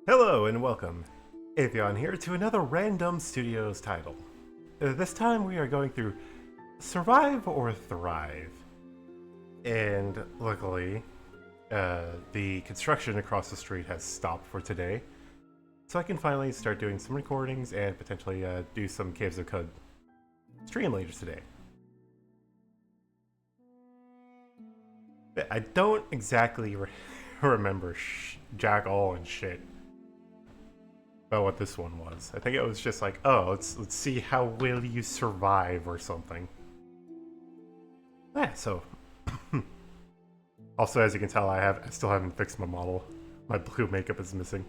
Hello and welcome, Avion here, to another Random Studios title. This time we are going through Survive or Thrive. And luckily, the construction across the street has stopped for today, so I can finally start doing some recordings and potentially do some Caves of Code stream later today. I don't exactly remember jack all and shit about what this one was. I think it was just like, oh, let's see how will you survive or something. Yeah, so also, as you can tell, I still haven't fixed my model. My blue makeup is missing.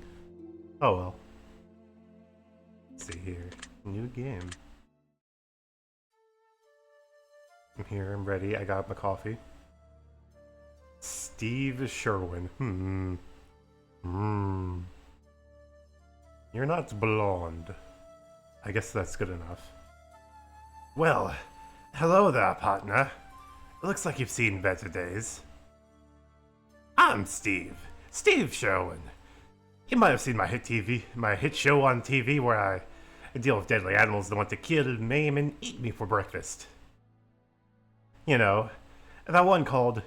Oh well. Let's see here. New game. I'm here, I'm ready, I got my coffee. Steve Sherwin. You're not blonde. I guess that's good enough. Well, hello there, partner. It looks like you've seen better days. I'm Steve. Steve Sherwin. You might have seen my hit show on TV where I deal with deadly animals that want to kill, maim, and eat me for breakfast. You know, that one called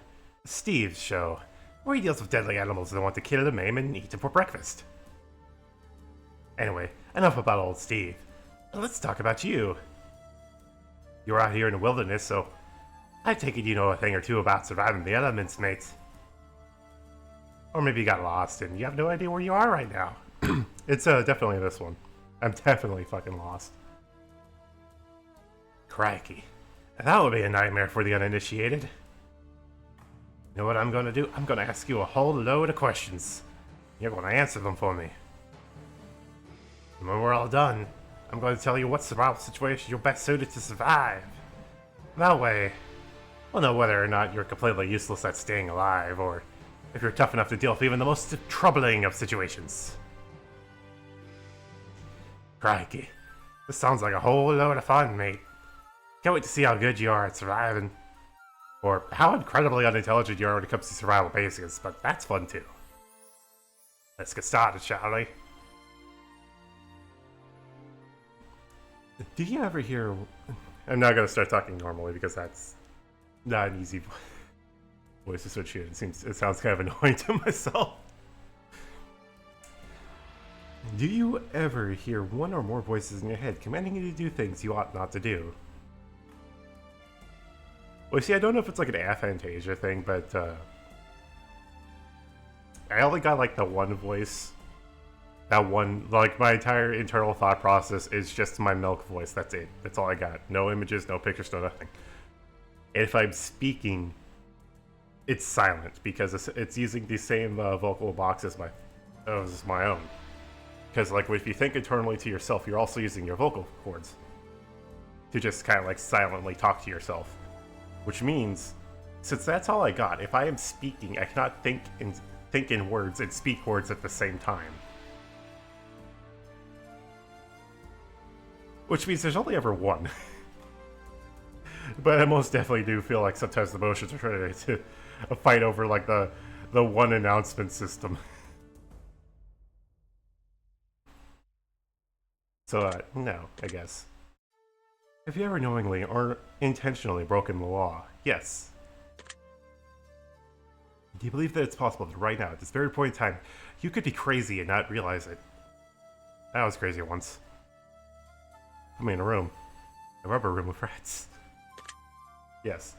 Steve's Show, where he deals with deadly animals that want to kill, maim, and eat him for breakfast. Anyway, enough about old Steve. Let's talk about you. You're out here in the wilderness, so I take it you know a thing or two about surviving the elements, mate. Or maybe you got lost and you have no idea where you are right now. It's definitely this one. I'm definitely fucking lost. Crikey. That would be a nightmare for the uninitiated. You know what I'm gonna do? I'm gonna ask you a whole load of questions. You're gonna answer them for me. And when we're all done, I'm going to tell you what survival situation you're best suited to survive. That way, we'll know whether or not you're completely useless at staying alive, or if you're tough enough to deal with even the most troubling of situations. Crikey, this sounds like a whole load of fun, mate. Can't wait to see how good you are at surviving, or how incredibly unintelligent you are when it comes to survival basics, but that's fun too. Let's get started, shall we? Do you ever hear... I'm not going to start talking normally because that's not an easy voice to switch in. It sounds kind of annoying to myself. Do you ever hear one or more voices in your head commanding you to do things you ought not to do? Well, see, I don't know if it's like an aphantasia thing, but I only got like the one voice. That one, like, my entire internal thought process is just my milk voice. That's it. That's all I got. No images, no pictures, no nothing. And if I'm speaking, it's silent because it's using the same vocal box as my own. Because, like, if you think internally to yourself, you're also using your vocal cords to just kind of like silently talk to yourself. Which means, since that's all I got, if I am speaking, I cannot think in words and speak words at the same time. Which means there's only ever one. But I most definitely do feel like sometimes the motions are trying to fight over like the one announcement system. So, no, I guess. Have you ever knowingly or intentionally broken the law? Yes. Do you believe that it's possible that right now, at this very point in time, you could be crazy and not realize it? I was crazy once. Put me in a rubber room with rats. Yes.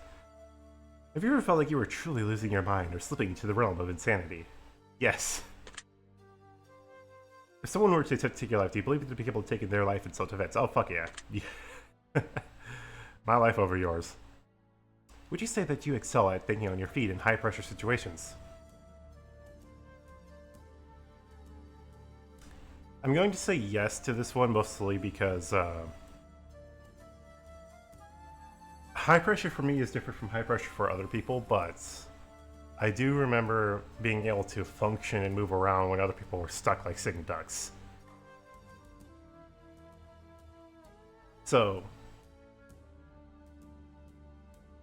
Have you ever felt like you were truly losing your mind or slipping into the realm of insanity? Yes. If someone were to take your life, do you believe you'd be able to take their life in self-defense? Oh, fuck yeah. My life over yours. Would you say that you excel at thinking on your feet in high-pressure situations? I'm going to say yes to this one, mostly because high pressure for me is different from high pressure for other people, but I do remember being able to function and move around when other people were stuck like sitting ducks. So,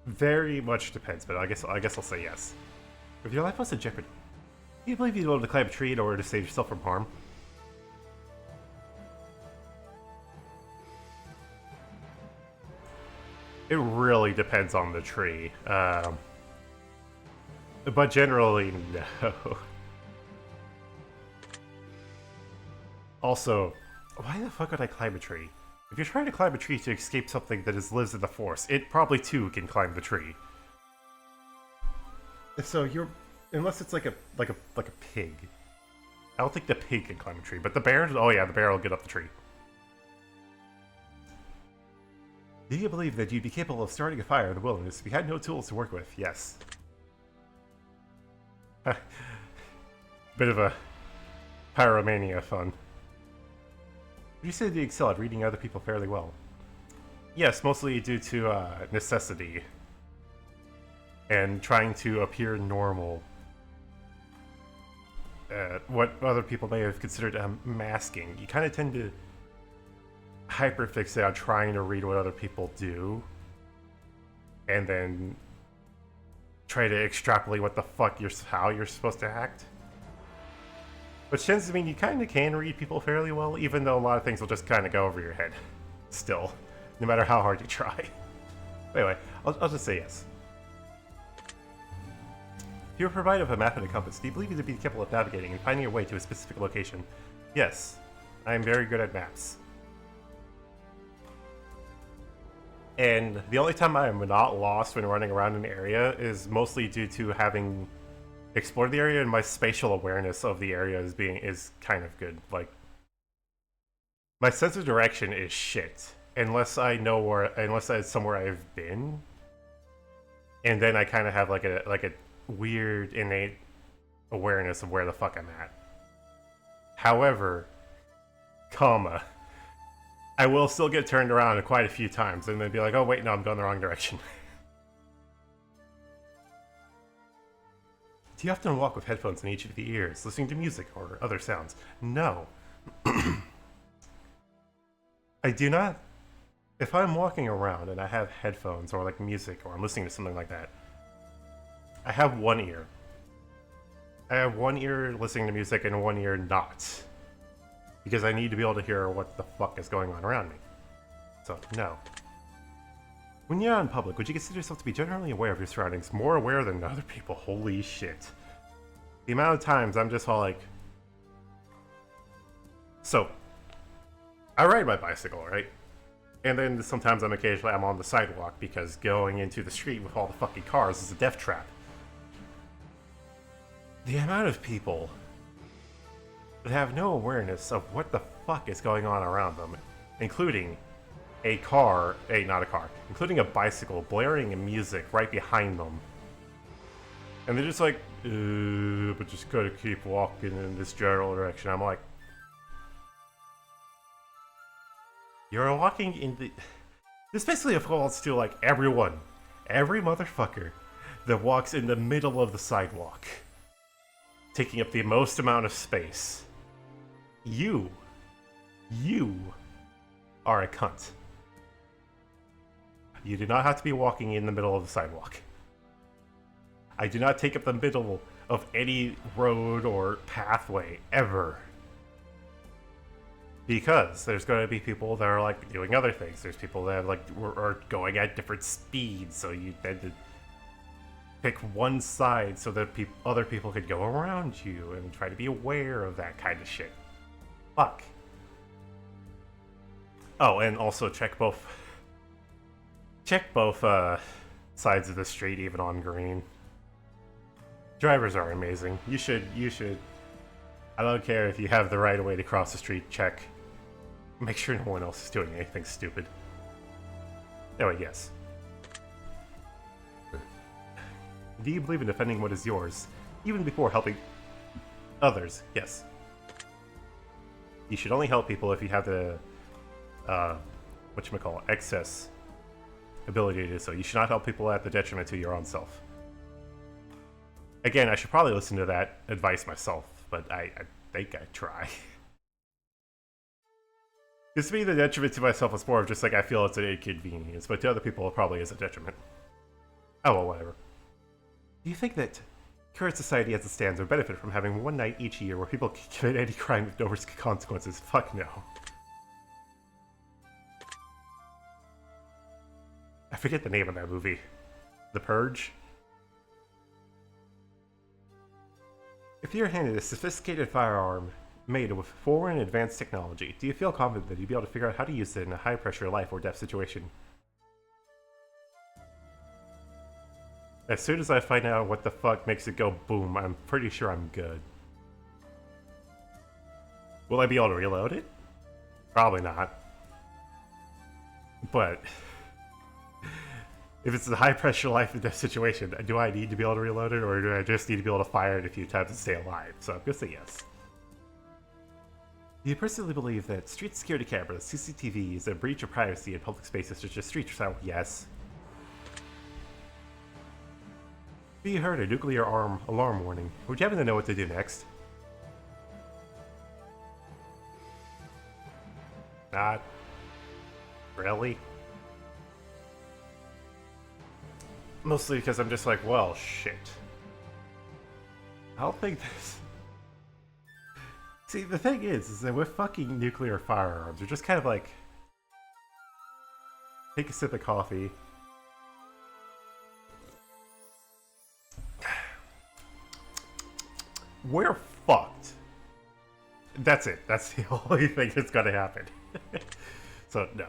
very much depends, but I guess I'll say yes. If your life was in jeopardy, do you believe you'd be able to climb a tree in order to save yourself from harm? It really depends on the tree. But generally, no. Also, why the fuck would I climb a tree? If you're trying to climb a tree to escape something that lives in the forest, it probably too can climb the tree. So you're, unless it's like a pig. I don't think the pig can climb a tree, but the bear, oh yeah, the bear will get up the tree. Do you believe that you'd be capable of starting a fire in the wilderness if you had no tools to work with? Yes. Bit of a pyromania fun. You said you excel at reading other people fairly well. Yes, mostly due to necessity. And trying to appear normal. What other people may have considered masking. You kind of tend to hyperfixate on trying to read what other people do. And then try to extrapolate what the fuck how you're supposed to act. Which tends to mean you kind of can read people fairly well, even though a lot of things will just kind of go over your head. Still. No matter how hard you try. Anyway, I'll just say yes. If you were provided with a map and a compass, do you believe you'd be capable of navigating and finding your way to a specific location? Yes. I am very good at maps. And the only time I am not lost when running around an area is mostly due to having explored the area, and my spatial awareness of the area is kind of good. Like, my sense of direction is shit unless it's somewhere I've been, and then I kind of have like a weird innate awareness of where the fuck I'm at. However, I will still get turned around quite a few times and then be like, oh wait, no, I'm going the wrong direction. Do you often walk with headphones in each of the ears, listening to music or other sounds? No. I do not. If I'm walking around and I have headphones or like music or I'm listening to something like that, I have one ear. I have one ear listening to music and one ear not. Because I need to be able to hear what the fuck is going on around me. So, no. When you're out in public, would you consider yourself to be generally aware of your surroundings, more aware than other people? Holy shit. The amount of times I'm just all like... So, I ride my bicycle, right? And then sometimes I'm on the sidewalk because going into the street with all the fucking cars is a death trap. The amount of people that have no awareness of what the fuck is going on around them, including including a bicycle blaring music right behind them. And they're just like, but just gotta keep walking in this general direction. I'm like, you're walking in the... This basically falls to like every motherfucker that walks in the middle of the sidewalk, taking up the most amount of space. You are a cunt. You do not have to be walking in the middle of the sidewalk. I do not take up the middle of any road or pathway, ever. Because there's going to be people that are like doing other things. There's people that are going at different speeds, so you tend to pick one side so that other people could go around you and try to be aware of that kind of shit. Fuck. Oh, and also check both sides of the street, even on green. Drivers are amazing. You should. I don't care if you have the right of way to cross the street, check. Make sure no one else is doing anything stupid. Anyway, yes. Do you believe in defending what is yours, even before helping others? Yes. You should only help people if you have the, excess ability to do so. You should not help people at the detriment to your own self. Again, I should probably listen to that advice myself, but I think I try. Because to me, the detriment to myself is more of just like, I feel it's an inconvenience, but to other people, it probably is a detriment. Oh, well, whatever. Do you think that current society as it stands would benefit from having one night each year where people can commit any crime with no risk of consequences? Fuck no. forget the name of that movie. The Purge? If you're handed a sophisticated firearm made with foreign advanced technology, do you feel confident that you'd be able to figure out how to use it in a high-pressure life or death situation? As soon as I find out what the fuck makes it go boom, I'm pretty sure I'm good. Will I be able to reload it? Probably not. But if it's a high-pressure life or death situation, do I need to be able to reload it, or do I just need to be able to fire it a few times to stay alive? So I'm gonna say yes. Do you personally believe that street security cameras, CCTV, is a breach of privacy in public spaces such as streets? So yes. Have you heard a nuclear alarm warning? Would you happen to know what to do next? Not really. Mostly because I'm just like, well, shit. I don't think this... See, the thing is that with fucking nuclear firearms, you're just kind of like... Take a sip of coffee. We're fucked. That's it. That's the only thing that's gonna happen. So, no.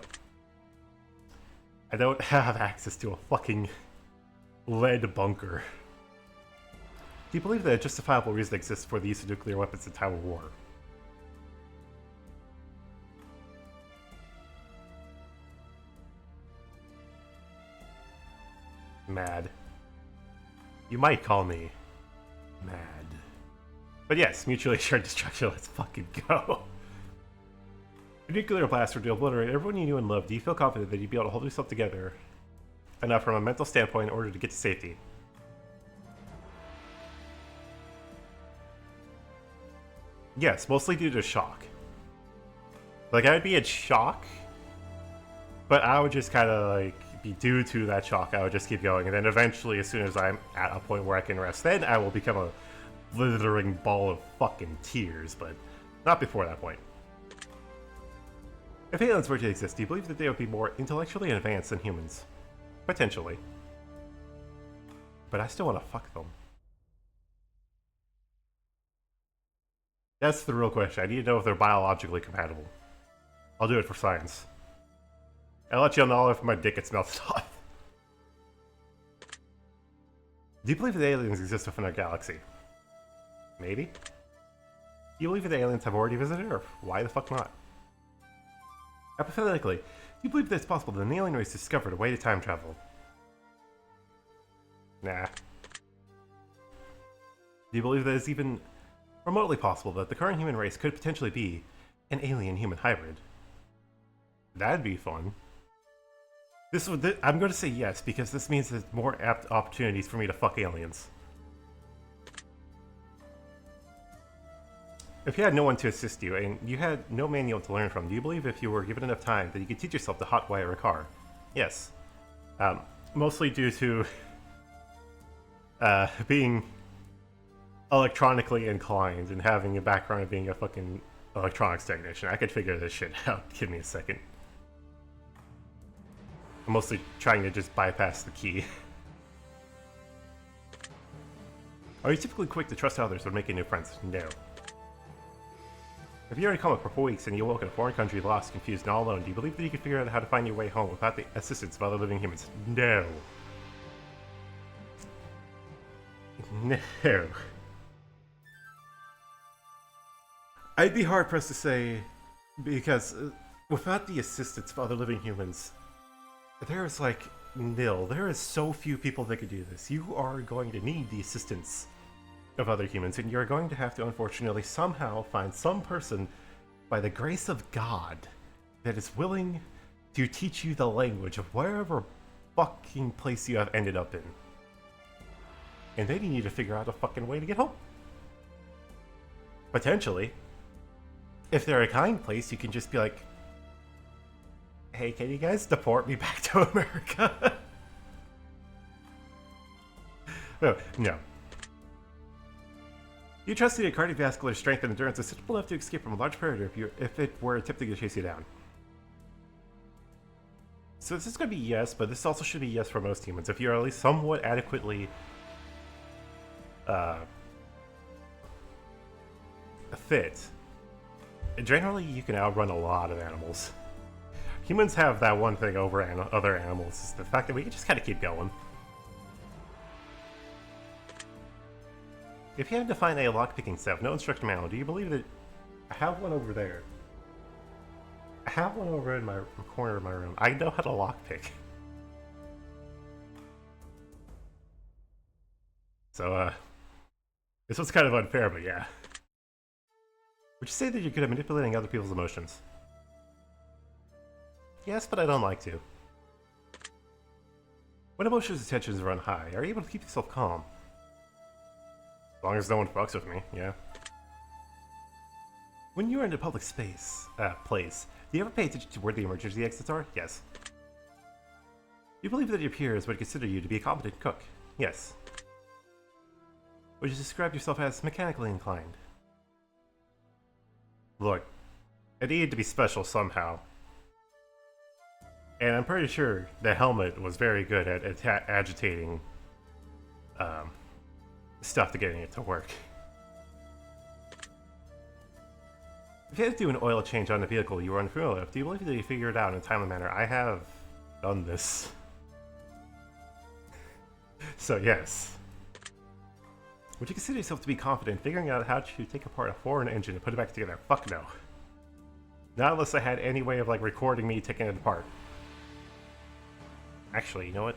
I don't have access to a fucking lead bunker. Do you believe that a justifiable reason exists for the use of nuclear weapons in time of war? Mad. You might call me mad. But yes, mutually assured destruction, let's fucking go. A nuclear blast would obliterate everyone you knew and loved. Do you feel confident that you'd be able to hold yourself together enough from a mental standpoint in order to get to safety? Yes, mostly due to shock. Like, I would be in shock, but I would just kind of, like, be due to that shock. I would just keep going, and then eventually, as soon as I'm at a point where I can rest, then I will become a blithering ball of fucking tears, but not before that point. If aliens were to exist, do you believe that they would be more intellectually advanced than humans? Potentially. But I still want to fuck them. That's the real question. I need to know if they're biologically compatible. I'll do it for science. I'll let you know if my dick gets melted off. Do you believe that aliens exist within our galaxy? Maybe? Do you believe that aliens have already visited, or why the fuck not? Hypothetically, do you believe that it's possible that an alien race discovered a way to time travel? Nah. Do you believe that it's even remotely possible that the current human race could potentially be an alien-human hybrid? That'd be fun. I'm going to say yes, because this means there's more apt opportunities for me to fuck aliens. If you had no one to assist you, and you had no manual to learn from, do you believe if you were given enough time that you could teach yourself to hotwire a car? Yes. Mostly due to being electronically inclined and having a background of being a fucking electronics technician. I could figure this shit out. Give me a second. I'm mostly trying to just bypass the key. Are you typically quick to trust others when making new friends? No. If you were in a coma for 4 weeks and you woke in a foreign country, lost, confused, and all alone, do you believe that you could figure out how to find your way home without the assistance of other living humans? No. No. I'd be hard-pressed to say, because without the assistance of other living humans, there is like nil. There is so few people that could do this. You are going to need the assistance of other humans, and you're going to have to, unfortunately, somehow find some person, by the grace of God, that is willing to teach you the language of wherever fucking place you have ended up in. And then you need to figure out a fucking way to get home. Potentially. If they're a kind place, you can just be like, hey, can you guys deport me back to America? No. You trust that your cardiovascular strength and endurance is suitable enough to escape from a large predator if it were attempting to chase you down. So this is going to be yes, but this also should be yes for most humans. If you're at least somewhat adequately fit, generally you can outrun a lot of animals. Humans have that one thing over other animals, is the fact that we can just kind of keep going. If you had to find a lockpicking set with no instruction manual, do you believe that... I have one over there. I have one over in my corner of my room. I know how to lockpick. So, this was kind of unfair, but yeah. Would you say that you're good at manipulating other people's emotions? Yes, but I don't like to. When emotions and tensions run high, are you able to keep yourself calm? As long as no one fucks with me, yeah. When you are in a public place, do you ever pay attention to where the emergency exits are? Yes. Do you believe that your peers would consider you to be a competent cook? Yes. Would you describe yourself as mechanically inclined? Look, I needed to be special somehow. And I'm pretty sure the helmet was very good at agitating stuff to getting it to work. If you had to do an oil change on a vehicle you were unfamiliar with, do you believe that you figured it out in a timely manner? I have done this. So yes. Would you consider yourself to be confident in figuring out how to take apart a foreign engine and put it back together? Fuck no. Not unless I had any way of like recording me taking it apart. Actually, you know what?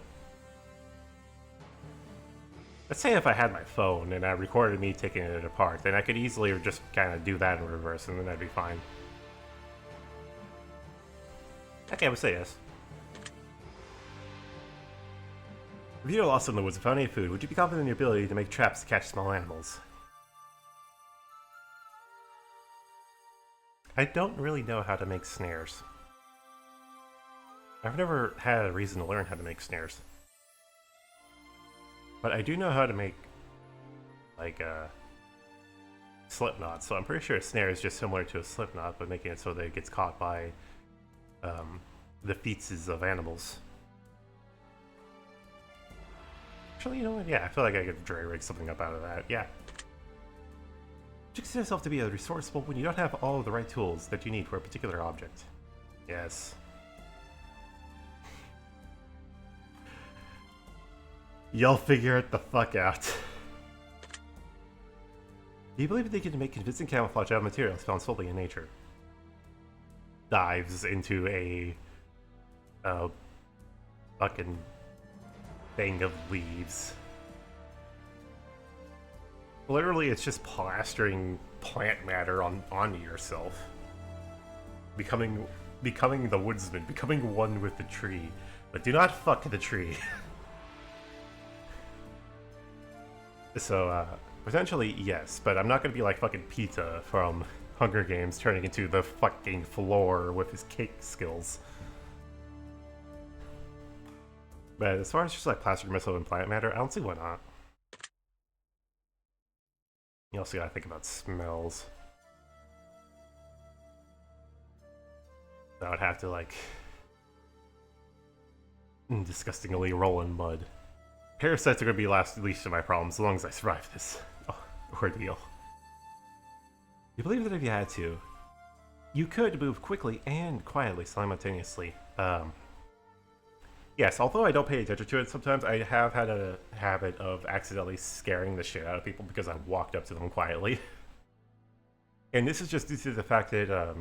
Let's say if I had my phone and I recorded me taking it apart, then I could easily just kind of do that in reverse and then that'd be fine. Okay, I would say yes. If you were lost in the woods and found any food, would you be confident in your ability to make traps to catch small animals? I don't really know how to make snares. I've never had a reason to learn how to make snares. But I do know how to make, like, slip knots, so I'm pretty sure a snare is just similar to a slip knot, but making it so that it gets caught by the feetses of animals. Actually, you know what? Yeah, I feel like I could dry-rig something up out of that. Yeah. Would you consider yourself to be resourceful when you don't have all of the right tools that you need for a particular object? Yes. You'll figure it the fuck out. Do you believe that they can make convincing camouflage out of materials found solely in nature? Dives into a fucking thing of leaves. Literally, it's just plastering plant matter onto yourself. Becoming the woodsman, becoming one with the tree. But do not fuck the tree. So, potentially, yes, but I'm not gonna be like fucking Pita from Hunger Games turning into the fucking floor with his cake skills. But as far as just like plastic missile and plant matter, I don't see why not. You also gotta think about smells. I would have to like disgustingly roll in mud. Parasites are going to be least of my problems as long as I survive this ordeal. You believe that if you had to, you could move quickly and quietly simultaneously. Yes, although I don't pay attention to it sometimes, I have had a habit of accidentally scaring the shit out of people because I walked up to them quietly. And this is just due to the fact that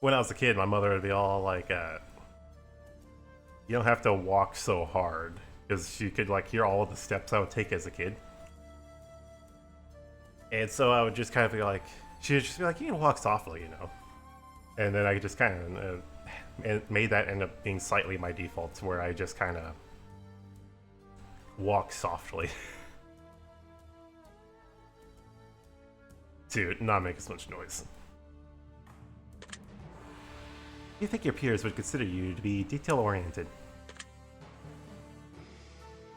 when I was a kid, my mother would be all like, you don't have to walk so hard. Because she could like hear all of the steps I would take as a kid. And so I would just kind of be like, she would just be like, you can walk softly, you know. And then I just kind of made that end up being slightly my default, to where I just kind of walk softly. To not make as much noise. You think your peers would consider you to be detail-oriented?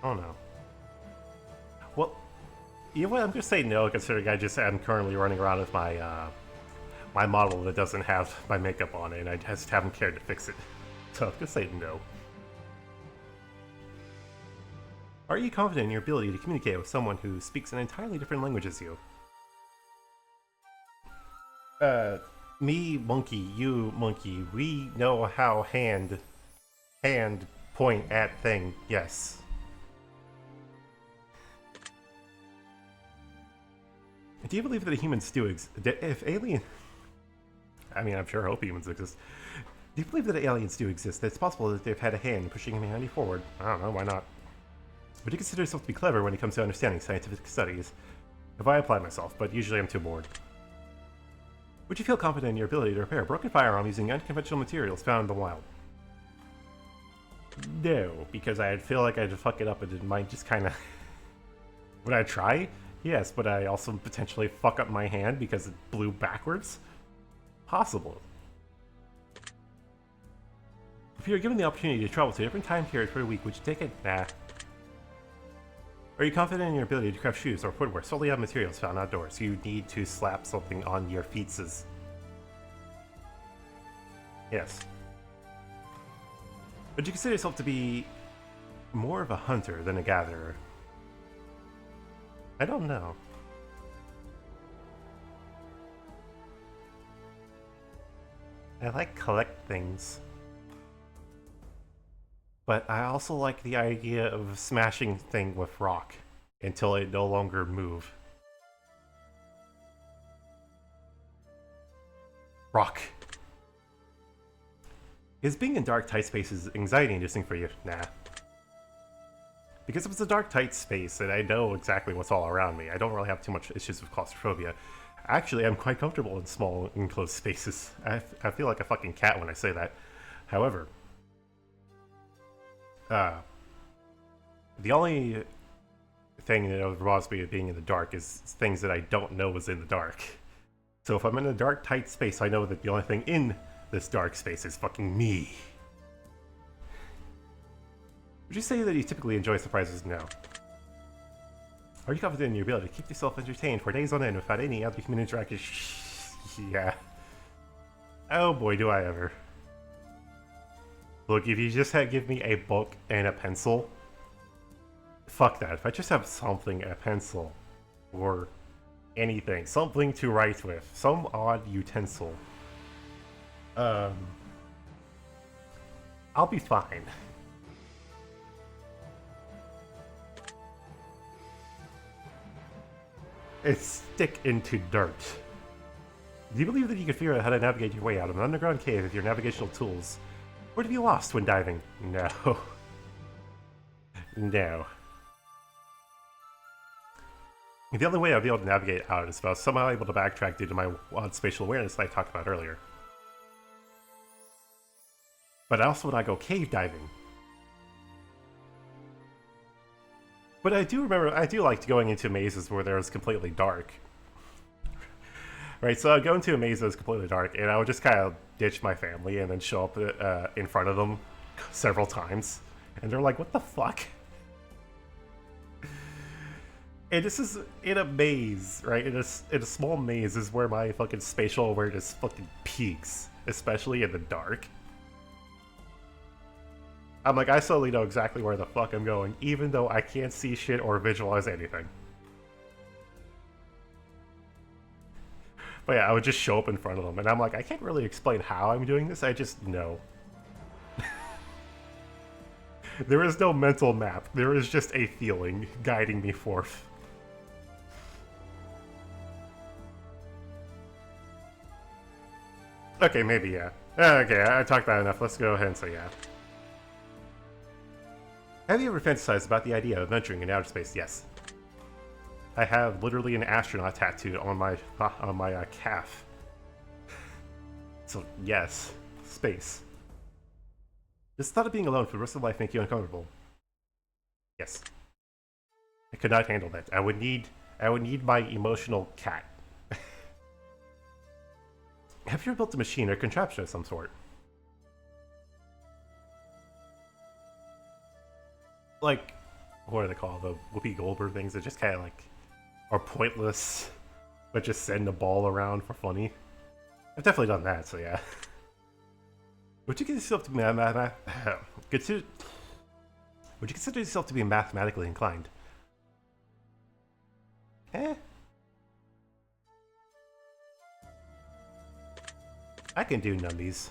Oh no. Well, you know what? I'm gonna say no, considering I just am currently running around with my my model that doesn't have my makeup on it, and I just haven't cared to fix it. So just say no. Are you confident in your ability to communicate with someone who speaks an entirely different language as you? Me, monkey, you, monkey, we know how hand point at thing, yes. Do you believe that humans do exist? If alien... I mean, I'm sure I hope humans exist. Do you believe that aliens do exist? That it's possible that they've had a hand pushing humanity forward? I don't know, why not? Would you consider yourself to be clever when it comes to understanding scientific studies? If I apply myself, but usually I'm too bored. Would you feel confident in your ability to repair a broken firearm using unconventional materials found in the wild? No, because I'd feel like I'd fuck it up and it might just kind of... Would I try? Yes, but I also potentially fuck up my hand because it blew backwards? Possible. If you were given the opportunity to travel to a different time period for a week, would you take it? Nah. Are you confident in your ability to craft shoes or footwear solely out of materials found outdoors? You need to slap something on your feetses. Yes. Would you consider yourself to be more of a hunter than a gatherer? I don't know. I like collect things. But I also like the idea of smashing thing with rock until it no longer move. Rock. Is being in dark, tight spaces anxiety-inducing for you? Nah. Because if it's a dark, tight space and I know exactly what's all around me, I don't really have too much issues with claustrophobia. Actually, I'm quite comfortable in small, enclosed spaces. I feel like a fucking cat when I say that. However, the only thing that draws me to being in the dark is things that I don't know is in the dark. So if I'm in a dark, tight space, I know that the only thing in this dark space is fucking me. Would you say that you typically enjoy surprises? No. Are you confident in your ability to keep yourself entertained for days on end without any other human interaction? Yeah. Oh boy, do I ever. Look, if you just give me a book and a pencil, fuck that. If I just have something, a pencil, or anything, something to write with, some odd utensil, I'll be fine. It's stick into dirt. Do you believe that you can figure out how to navigate your way out of an underground cave with your navigational tools? Or to be lost when diving? No. No. The only way I'll be able to navigate out is if I was somehow able to backtrack due to my odd spatial awareness that I talked about earlier. But I also would not go cave diving. But I do like going into mazes where there was completely dark. Right, so I'd go into a maze that was completely dark, and I would just kind of ditch my family and then show up in front of them several times. And they're like, what the fuck? And this is in a maze, right? In a small maze is where my fucking spatial awareness fucking peaks, especially in the dark. I'm like, I slowly know exactly where the fuck I'm going, even though I can't see shit or visualize anything. But yeah, I would just show up in front of them, and I'm like, I can't really explain how I'm doing this, I just know. There is no mental map, there is just a feeling guiding me forth. Okay, maybe yeah. Okay, I talked about enough, let's go ahead and say yeah. Have you ever fantasized about the idea of venturing in outer space? Yes. I have literally an astronaut tattooed on my calf. So yes, space. Does the thought of being alone for the rest of life make you uncomfortable? Yes. I could not handle that. I would need my emotional cat. Have you ever built a machine or contraption of some sort? Like, what are they called? The Whoopi Goldberg things that just kind of like are pointless, but just send a ball around for funny. I've definitely done that, so yeah. Would you consider yourself to be would you consider yourself to be mathematically inclined? Eh? I can do numbies.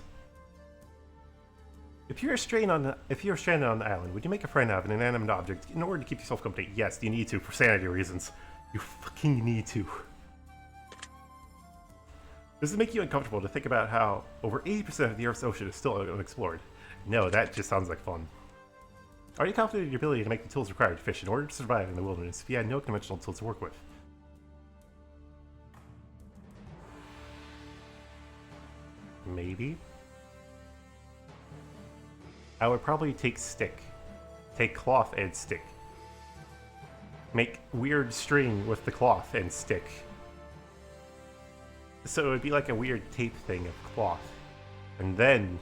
If you're stranded on the island, would you make a friend out of an inanimate object in order to keep yourself company? Yes, you need to, for sanity reasons. You fucking need to. Does it make you uncomfortable to think about how over 80% of the Earth's ocean is still unexplored? No, that just sounds like fun. Are you confident in your ability to make the tools required to fish in order to survive in the wilderness if you had no conventional tools to work with? Maybe? I would probably take stick. Take cloth and stick. Make weird string with the cloth and stick. So it would be like a weird tape thing of cloth. And then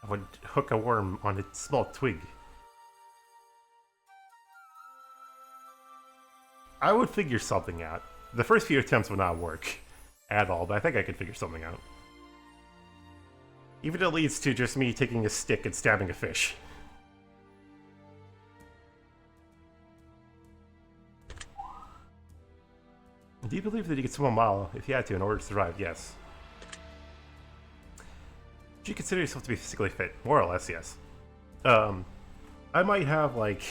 I would hook a worm on a small twig. I would figure something out. The first few attempts would not work at all, but I think I could figure something out. Even if it leads to just me taking a stick and stabbing a fish. Do you believe that you could swim a mile if you had to in order to survive? Yes. Do you consider yourself to be physically fit? More or less, yes. I might have, like,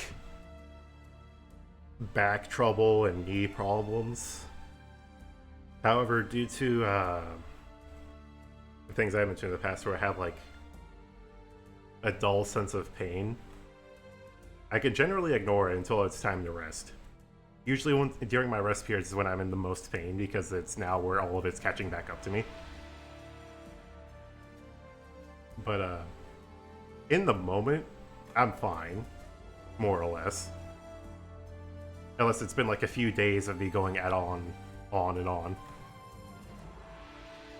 back trouble and knee problems. However, due to the things I mentioned in the past where I have, like, a dull sense of pain, I can generally ignore it until it's time to rest. Usually during my rest periods is when I'm in the most pain because it's now where all of it's catching back up to me. But in the moment, I'm fine, more or less. Unless it's been like a few days of me going on and on.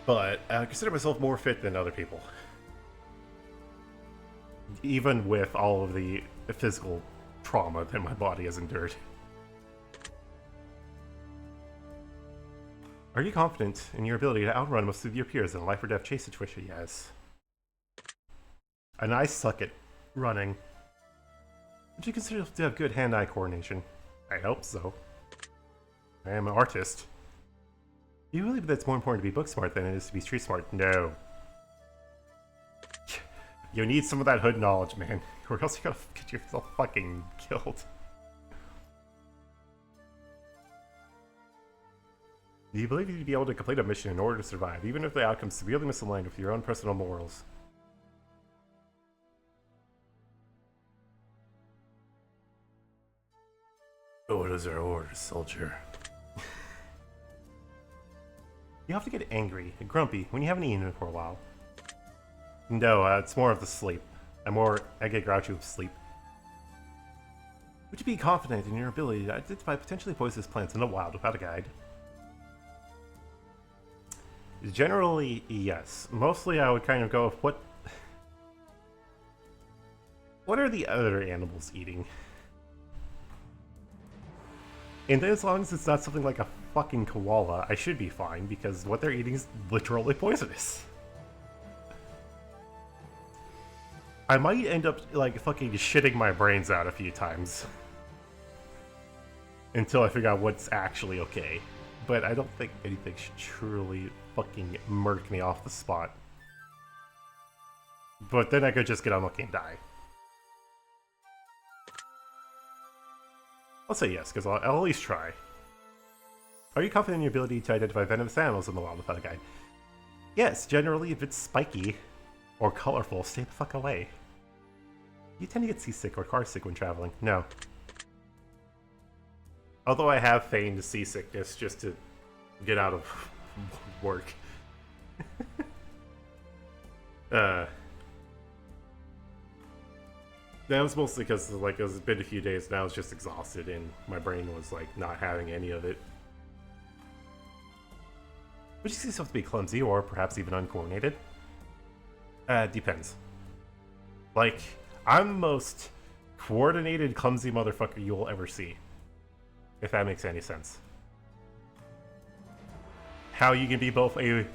But I consider myself more fit than other people. Even with all of the physical trauma that my body has endured. Are you confident in your ability to outrun most of your peers in a life or death chase situation? Yes. And I suck at running. Would you consider yourself to have good hand-eye coordination? I hope so. I am an artist. Do you believe that it's more important to be book smart than it is to be street smart? No. You need some of that hood knowledge, man, or else you're gonna get yourself fucking killed. Do you believe you'd be able to complete a mission in order to survive, even if the outcome's severely misaligned with your own personal morals? Orders are orders, soldier. You have to get angry and grumpy when you haven't eaten for a while. No, it's more of the sleep. I get grouchy with sleep. Would you be confident in your ability to identify potentially poisonous plants in the wild without a guide? Generally, yes. Mostly I would kind of go with what are the other animals eating? And then as long as it's not something like a fucking koala, I should be fine, because what they're eating is literally poisonous. I might end up, like, fucking shitting my brains out a few times. Until I figure out what's actually okay. But I don't think anything should truly fucking murk me off the spot. But then I could just get unlucky and die. I'll say yes, because I'll at least try. Are you confident in your ability to identify venomous animals in the wild without a guide? Yes, generally if it's spiky or colorful, stay the fuck away. You tend to get seasick or car sick when traveling. No. Although I have feigned seasickness just to get out of work. That was mostly because, like, it's been a few days and I was just exhausted and my brain was, like, not having any of it. Would you see yourself to be clumsy or perhaps even uncoordinated? Depends. Like, I'm the most coordinated, clumsy motherfucker you'll ever see. If that makes any sense. How you can be both a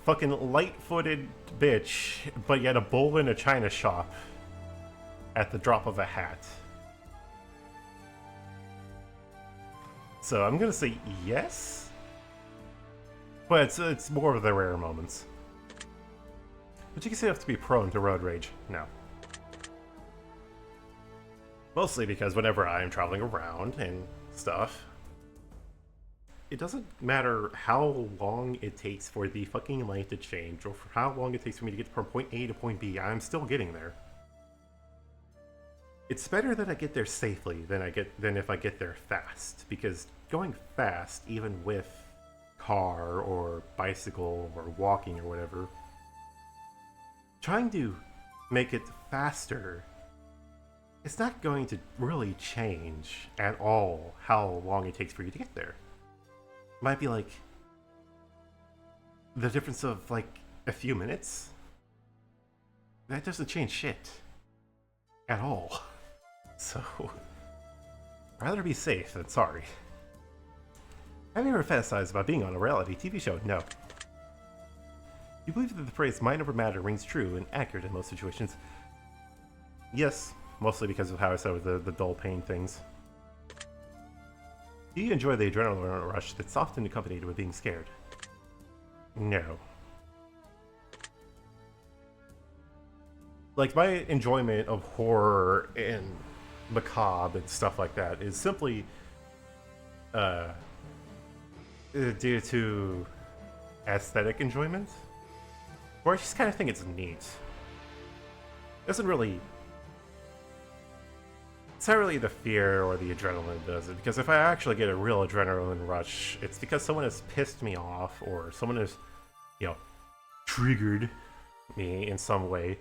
fucking light-footed bitch, but yet a bull in a china shop at the drop of a hat. So I'm gonna say yes, but it's more of the rare moments. But you can say you have to be prone to road rage. No. Mostly because whenever I'm traveling around and stuff, it doesn't matter how long it takes for the fucking light to change, or for how long it takes for me to get from point A to point B, I'm still getting there. It's better that I get there safely than if I get there fast, because going fast, even with car or bicycle or walking or whatever, trying to make it faster, it's not going to really change at all how long it takes for you to get there. It might be like the difference of like a few minutes. That doesn't change shit at all. So, rather be safe than sorry. Have you ever fantasized about being on a reality TV show? No. You believe that the phrase mind over matter rings true and accurate in most situations? Yes, mostly because of how I said with the dull pain things. Do you enjoy the adrenaline rush that's often accompanied with being scared? No. Like, my enjoyment of horror and macabre and stuff like that is simply due to aesthetic enjoyment, or I just kind of think it's neat. It's not really the fear or the adrenaline that does it, because if I actually get a real adrenaline rush, it's because someone has pissed me off, or someone has, triggered me in some way,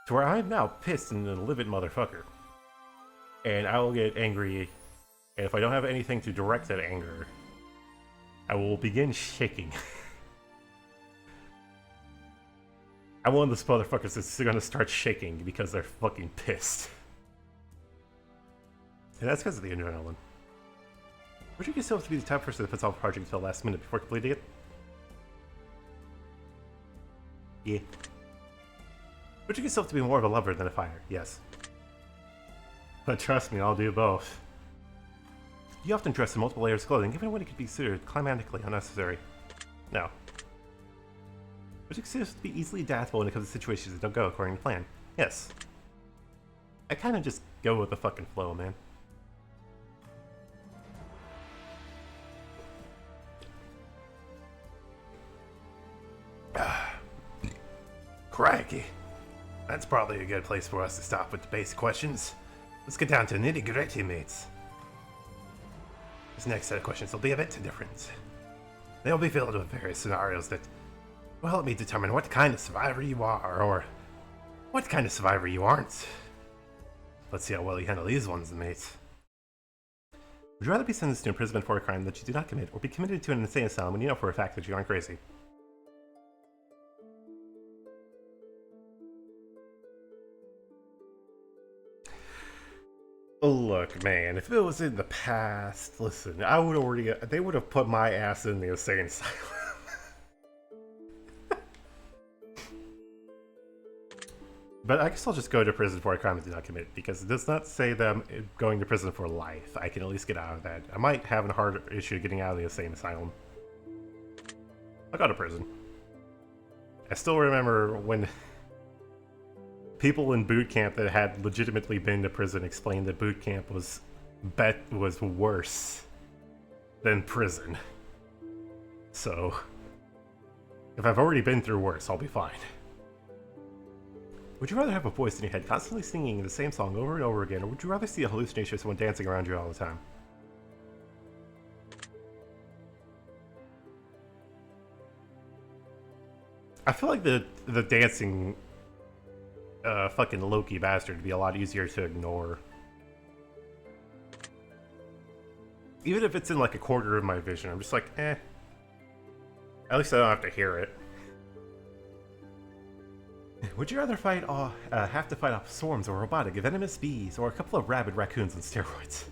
to where I'm now pissed and a livid motherfucker. And I will get angry, and if I don't have anything to direct that anger, I will begin shaking. I'm one of those motherfuckers that's gonna start shaking because they're fucking pissed. And that's because of the adrenaline. Would you consider to be the type of person that puts off a project until the last minute before completing it? Yeah. Would you consider to be more of a lover than a fighter? Yes. But trust me, I'll do both. You often dress in multiple layers of clothing, even when it could be considered climatically unnecessary. No. Would you consider to be easily adaptable when it comes to situations that don't go according to plan? Yes. I kind of just go with the fucking flow, man. Crikey. That's probably a good place for us to stop with the basic questions. Let's get down to nitty-gritty, mates. This next set of questions will be a bit different. They'll be filled with various scenarios that will help me determine what kind of survivor you are, or what kind of survivor you aren't. Let's see how well you handle these ones, mates. Would you rather be sentenced to imprisonment for a crime that you did not commit, or be committed to an insane asylum when you know for a fact that you aren't crazy? Look, man, if it was in the past, listen, they would have put my ass in the insane asylum. But I guess I'll just go to prison for a crime I did not commit, because it does not say that I'm going to prison for life. I can at least get out of that. I might have a hard issue getting out of the insane asylum. I'll go to prison. I still remember when people in boot camp that had legitimately been to prison explained that boot camp was worse than prison. So, if I've already been through worse, I'll be fine. Would you rather have a voice in your head constantly singing the same song over and over again, or would you rather see a hallucination of someone dancing around you all the time? I feel like the dancing fucking Loki bastard would be a lot easier to ignore. Even if it's in like a quarter of my vision, I'm just like, eh. At least I don't have to hear it. Would you rather have to fight off swarms of robotic venomous bees, or a couple of rabid raccoons on steroids?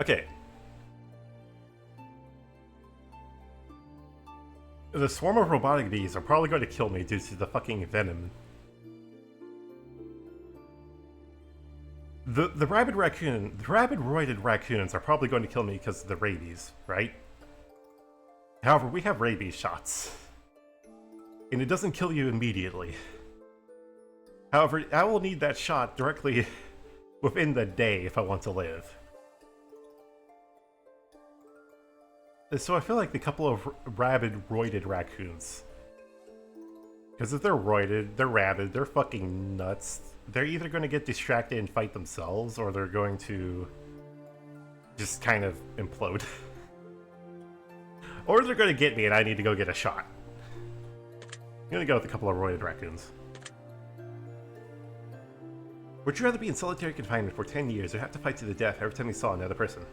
Okay. The swarm of robotic bees are probably going to kill me due to the fucking venom. The rabid roided raccoons are probably going to kill me because of the rabies, right? However, we have rabies shots. And it doesn't kill you immediately. However, I will need that shot directly within the day if I want to live. So I feel like the couple of rabid roided raccoons. Because if they're roided, they're rabid, they're fucking nuts. They're either going to get distracted and fight themselves, or they're going to just kind of implode. Or they're going to get me and I need to go get a shot. I'm going to go with a couple of roided raccoons. Would you rather be in solitary confinement for 10 years or have to fight to the death every time you saw another person?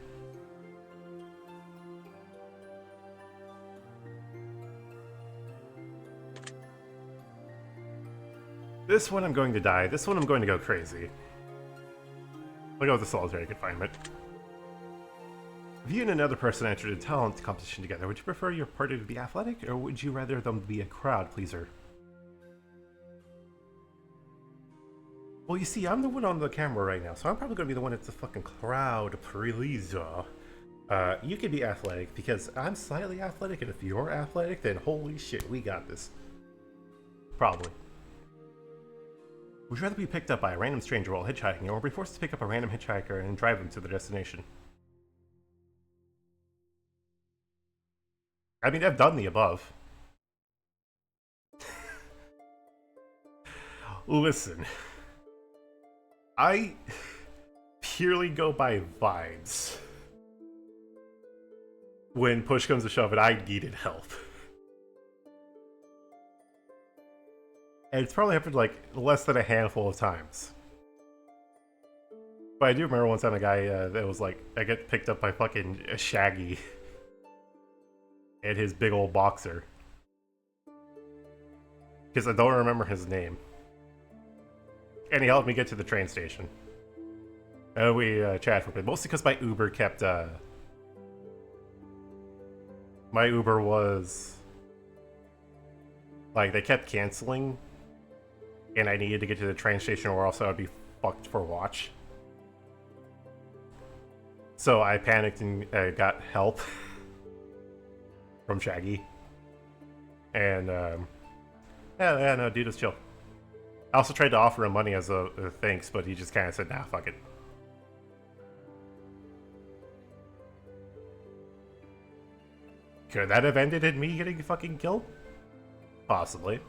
This one I'm going to die, this one I'm going to go crazy. I'll go with the solitary confinement. If you and another person entered a talent competition together, would you prefer your party to be athletic, or would you rather them be a crowd pleaser? Well, you see, I'm the one on the camera right now, so I'm probably going to be the one that's a fucking crowd pleaser. You can be athletic, because I'm slightly athletic, and if you're athletic, then holy shit, we got this. Probably. Would you rather be picked up by a random stranger while hitchhiking, or be forced to pick up a random hitchhiker and drive them to their destination? I mean, I've done the above. Listen. I purely go by vibes. When push comes to shove and I needed help. And it's probably happened like less than a handful of times. But I do remember one time a guy that was like, I get picked up by fucking Shaggy and his big old boxer. Because I don't remember his name. And he helped me get to the train station. And we chatted for a bit, mostly because my Uber kept, my Uber was, like, they kept canceling. And I needed to get to the train station or else I would be fucked for watch. So I panicked and got help from Shaggy. And, yeah, no, dude was chill. I also tried to offer him money as a thanks, but he just kind of said, nah, fuck it. Could that have ended in me getting fucking killed? Possibly.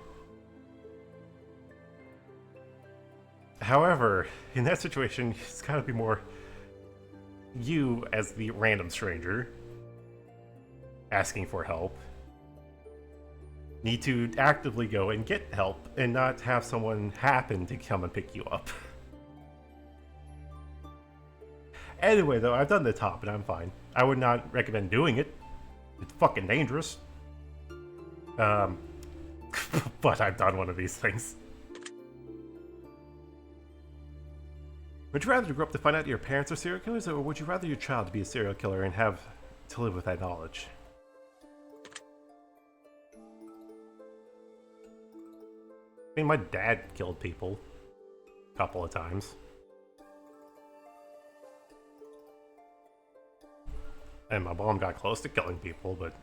However, in that situation, it's gotta be more you as the random stranger asking for help. Need to actively go and get help and not have someone happen to come and pick you up. Anyway, though, I've done the top and I'm fine. I would not recommend doing it. It's fucking dangerous. But I've done one of these things. Would you rather grow up to find out your parents are serial killers, or would you rather your child be a serial killer and have to live with that knowledge? I mean, my dad killed people a couple of times. And my mom got close to killing people, but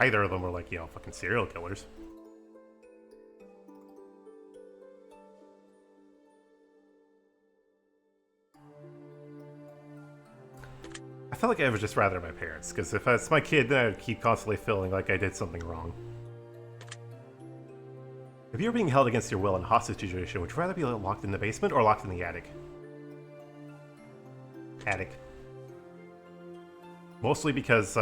neither of them were like, you know, fucking serial killers. I feel like I would just rather my parents, because if it's my kid, then I'd keep constantly feeling like I did something wrong. If you were being held against your will in a hostage situation, would you rather be locked in the basement or locked in the attic? Attic. Mostly because,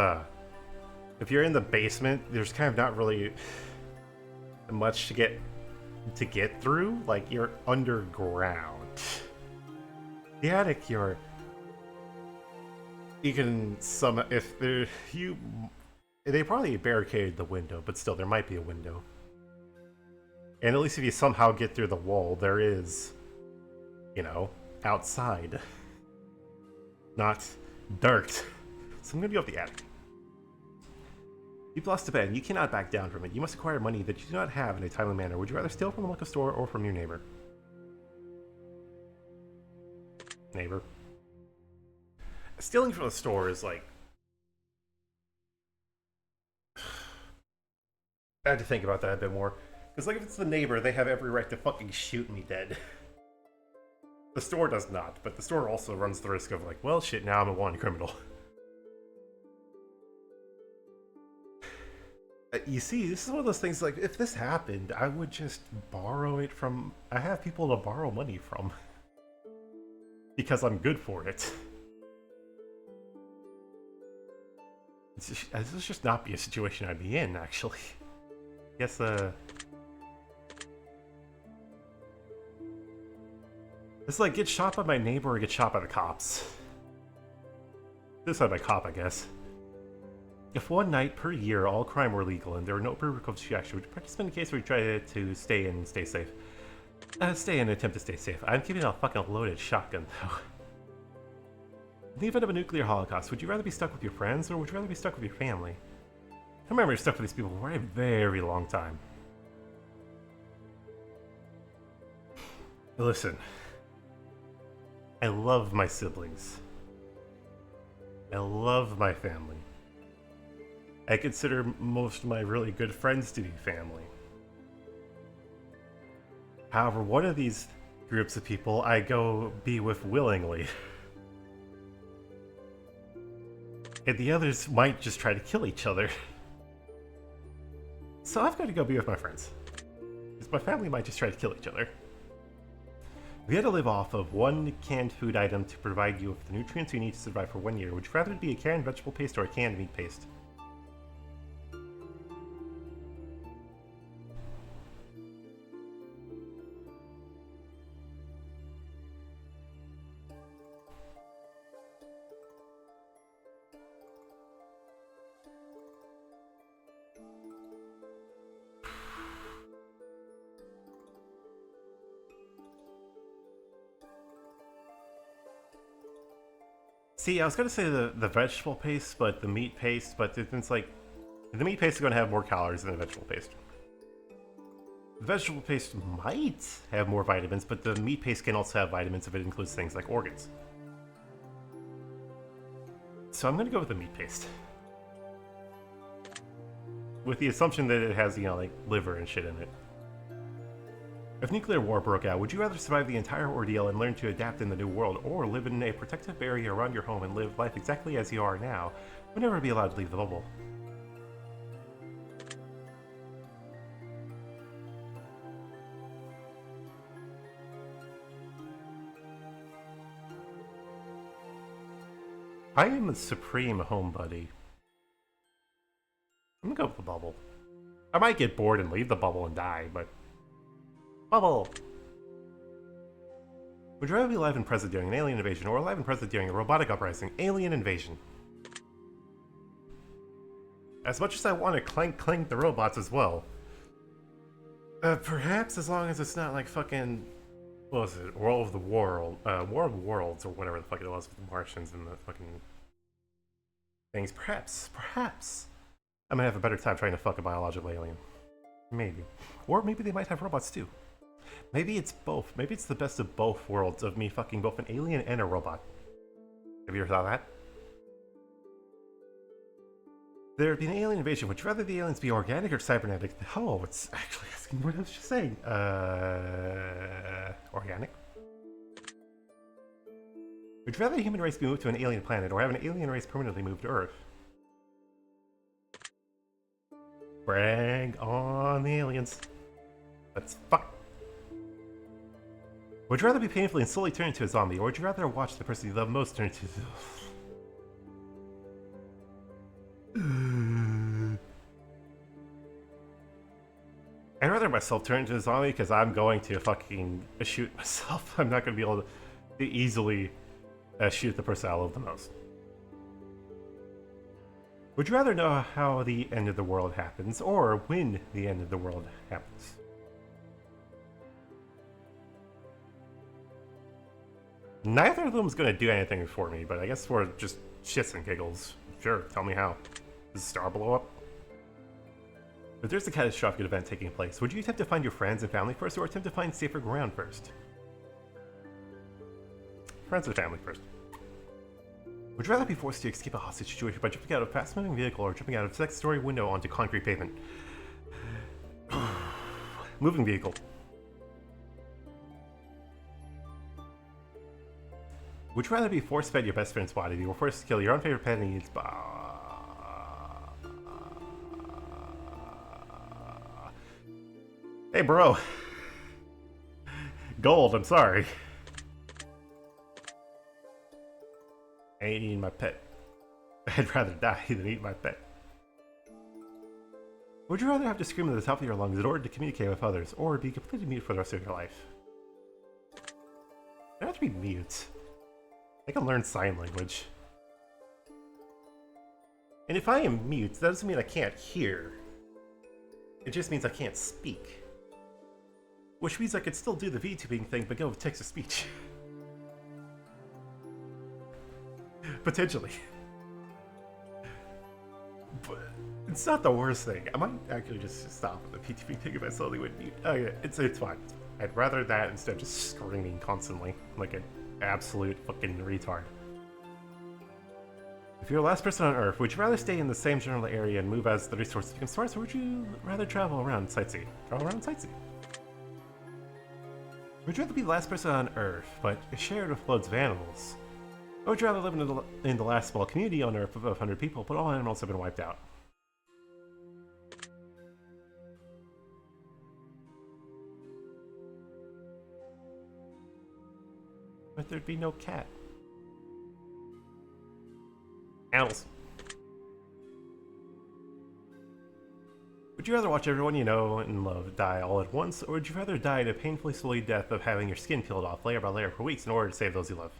if you're in the basement, there's kind of not really much to get through. Like, you're underground. The attic, you can they probably barricaded the window, but still, there might be a window. And at least if you somehow get through the wall, there is, you know, outside. Not Dirt. So I'm gonna go up the attic. You've lost a bet, and you cannot back down from it. You must acquire money that you do not have in a timely manner. Would you rather steal from the liquor store or from your neighbor? Neighbor. Stealing from the store is like... I had to think about that a bit more. Because like if it's the neighbor, they have every right to fucking shoot me dead. The store does not, but the store also runs the risk of like, well shit, now I'm a wanted criminal. You see, this is one of those things, like, if this happened, I would just borrow it from... I have people to borrow money from. Because I'm good for it. This would just not be a situation I'd be in, actually. Guess, it's like, get shot by my neighbor or get shot by the cops. This side by cop, I guess. If one night per year all crime were legal and there were no prerequisites to action, would you participate in a case where you try to stay in and stay safe? Stay in and attempt to stay safe. I'm keeping a fucking loaded shotgun, though. In the event of a nuclear holocaust, would you rather be stuck with your friends or would you rather be stuck with your family? I remember you're stuck with these people for a very long time. Listen. I love my siblings. I love my family. I consider most of my really good friends to be family. However, one of these groups of people I go be with willingly. And the others might just try to kill each other. So I've got to go be with my friends. Because my family might just try to kill each other. If you had to live off of one canned food item to provide you with the nutrients you need to survive for 1 year, would you rather it be a canned vegetable paste or a canned meat paste? See, I was gonna say the vegetable paste, but the meat paste, but it's like... The meat paste is gonna have more calories than the vegetable paste. The vegetable paste might have more vitamins, but the meat paste can also have vitamins if it includes things like organs. So I'm gonna go with the meat paste. With the assumption that it has, you know, like, liver and shit in it. If nuclear war broke out, would you rather survive the entire ordeal and learn to adapt in the new world, or live in a protective area around your home and live life exactly as you are now, but never be allowed to leave the bubble? I am the supreme homebody. I'm gonna go with the bubble. I might get bored and leave the bubble and die, but... Bubble! Would you rather be alive and present during an alien invasion, or alive and present during a robotic uprising? Alien invasion. As much as I want to clank the robots as well. Perhaps as long as it's not like fucking... What was it? War of the Worlds, or whatever the fuck it was with the Martians and the fucking... things. Perhaps, I'm gonna have a better time trying to fuck a biological alien. Maybe. Or maybe they might have robots too. Maybe it's both. Maybe it's the best of both worlds of me fucking both an alien and a robot. Have you ever thought of that? There'd be an alien invasion. Would you rather the aliens be organic or cybernetic? Oh, it's actually asking what I was just saying. Organic? Would you rather the human race be moved to an alien planet or have an alien race permanently moved to Earth? Bring on the aliens. Let's fuck. Would you rather be painfully and slowly turn into a zombie, or would you rather watch the person you love most turn into... I'd rather myself turn into a zombie because I'm going to fucking shoot myself. I'm not going to be able to easily shoot the person I love the most. Would you rather know how the end of the world happens, or when the end of the world happens? Neither of them is gonna do anything for me, but I guess for just shits and giggles. Sure, tell me how. Does the star blow up? If there's a catastrophic event taking place, would you attempt to find your friends and family first, or attempt to find safer ground first? Friends and family first. Would you rather be forced to escape a hostage situation by jumping out of a fast-moving vehicle or jumping out of a second-story window onto concrete pavement? Moving vehicle. Would you rather be force-fed your best friend's body or forced to kill your own favorite pet and eat its Hey, bro. Gold, I'm sorry. I ain't eating my pet. I'd rather die than eat my pet. Would you rather have to scream at the top of your lungs in order to communicate with others, or be completely mute for the rest of your life? I'd have to be mute. I can learn sign language. And if I am mute, that doesn't mean I can't hear. It just means I can't speak. Which means I could still do the VTubing thing, but go with text-to-speech. Potentially. But it's not the worst thing. I might actually just stop with the VTubing thing if I slowly went mute. Oh yeah, it's fine. I'd rather that instead of just screaming constantly like an absolute fucking retard. If you're the last person on Earth, would you rather stay in the same general area and move as the resources become sparse, or would you rather travel around and sightsee? Travel around and sightsee. Would you rather be the last person on Earth, but shared with loads of animals? Or would you rather live in the last small community on Earth of 100 people, but all animals have been wiped out? But there'd be no cat. Animals. Would you rather watch everyone you know and love die all at once, or would you rather die a painfully slow death of having your skin peeled off layer by layer for weeks in order to save those you love?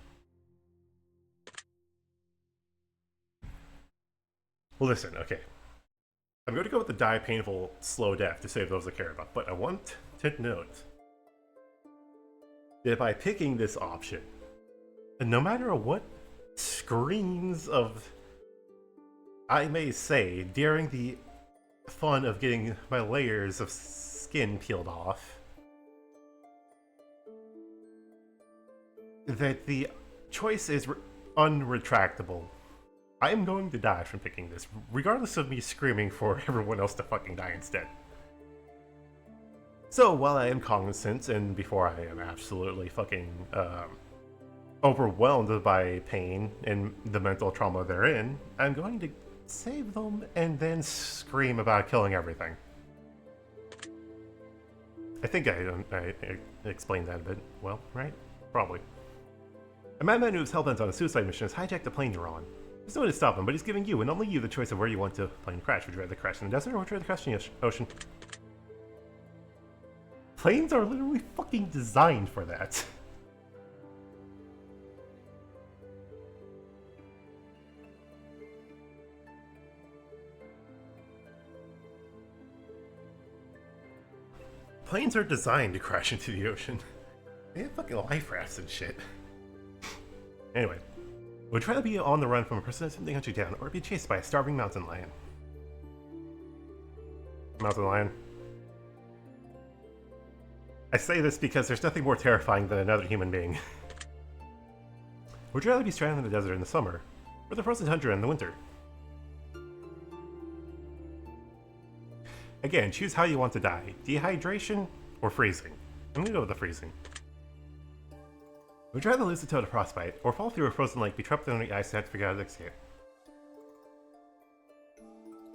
Listen, okay. I'm going to go with the die painful slow death to save those I care about, but I want to note that by picking this option, and no matter what screams of I may say during the fun of getting my layers of skin peeled off, that the choice is unretractable. I am going to die from picking this, regardless of me screaming for everyone else to fucking die instead. So, while I am cognizant, and before I am absolutely fucking overwhelmed by pain and the mental trauma they're in, I'm going to save them and then scream about killing everything. I think I explained that a bit well, right? Probably. A madman who's hellbent on a suicide mission has hijacked the plane you're on. There's no way to stop him, but he's giving you and only you the choice of where you want to plane crash. Would you rather crash in the desert or would you rather crash in the ocean? Planes are literally fucking designed for that. Planes are designed to crash into the ocean. They have fucking life rafts and shit. Anyway, would you rather be on the run from a person that's something hunt you down, or be chased by a starving mountain lion? Mountain lion. I say this because there's nothing more terrifying than another human being. Would you rather be stranded in the desert in the summer, or the frozen tundra in the winter? Again, choose how you want to die. Dehydration or freezing? I'm gonna go with the freezing. Would you rather lose the toe to frostbite, or fall through a frozen lake, be trapped under the ice, and have to figure out how to escape?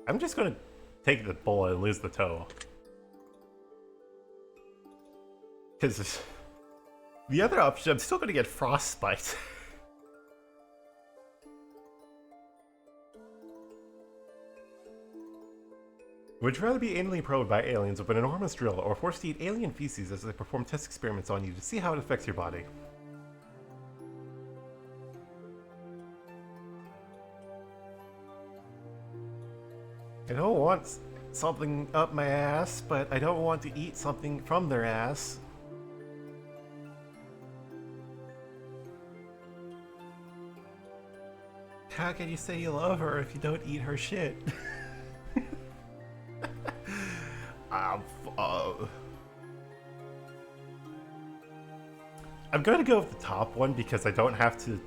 I'm just gonna take the bullet and lose the toe. Because the other option, I'm still gonna get frostbite. Would you rather be anally probed by aliens with an enormous drill, or forced to eat alien feces as they perform test experiments on you to see how it affects your body? I don't want something up my ass, but I don't want to eat something from their ass. how can you say you love her if you don't eat her shit? I'm going to go with the top one because I don't have to...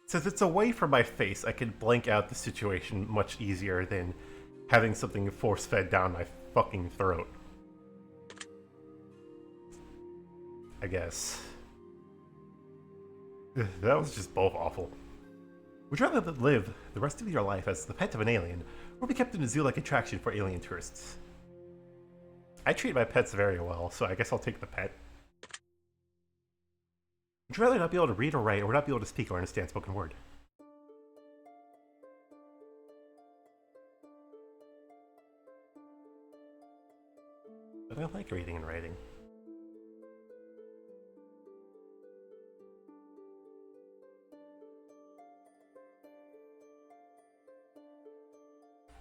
Since it's away from my face, I can blank out the situation much easier than having something force-fed down my fucking throat. I guess. That was just both awful. Would you rather live the rest of your life as the pet of an alien, or be kept in a zoo-like attraction for alien tourists? I treat my pets very well, so I guess I'll take the pet. Would you rather not be able to read or write, or not be able to speak or understand spoken word? But I like reading and writing.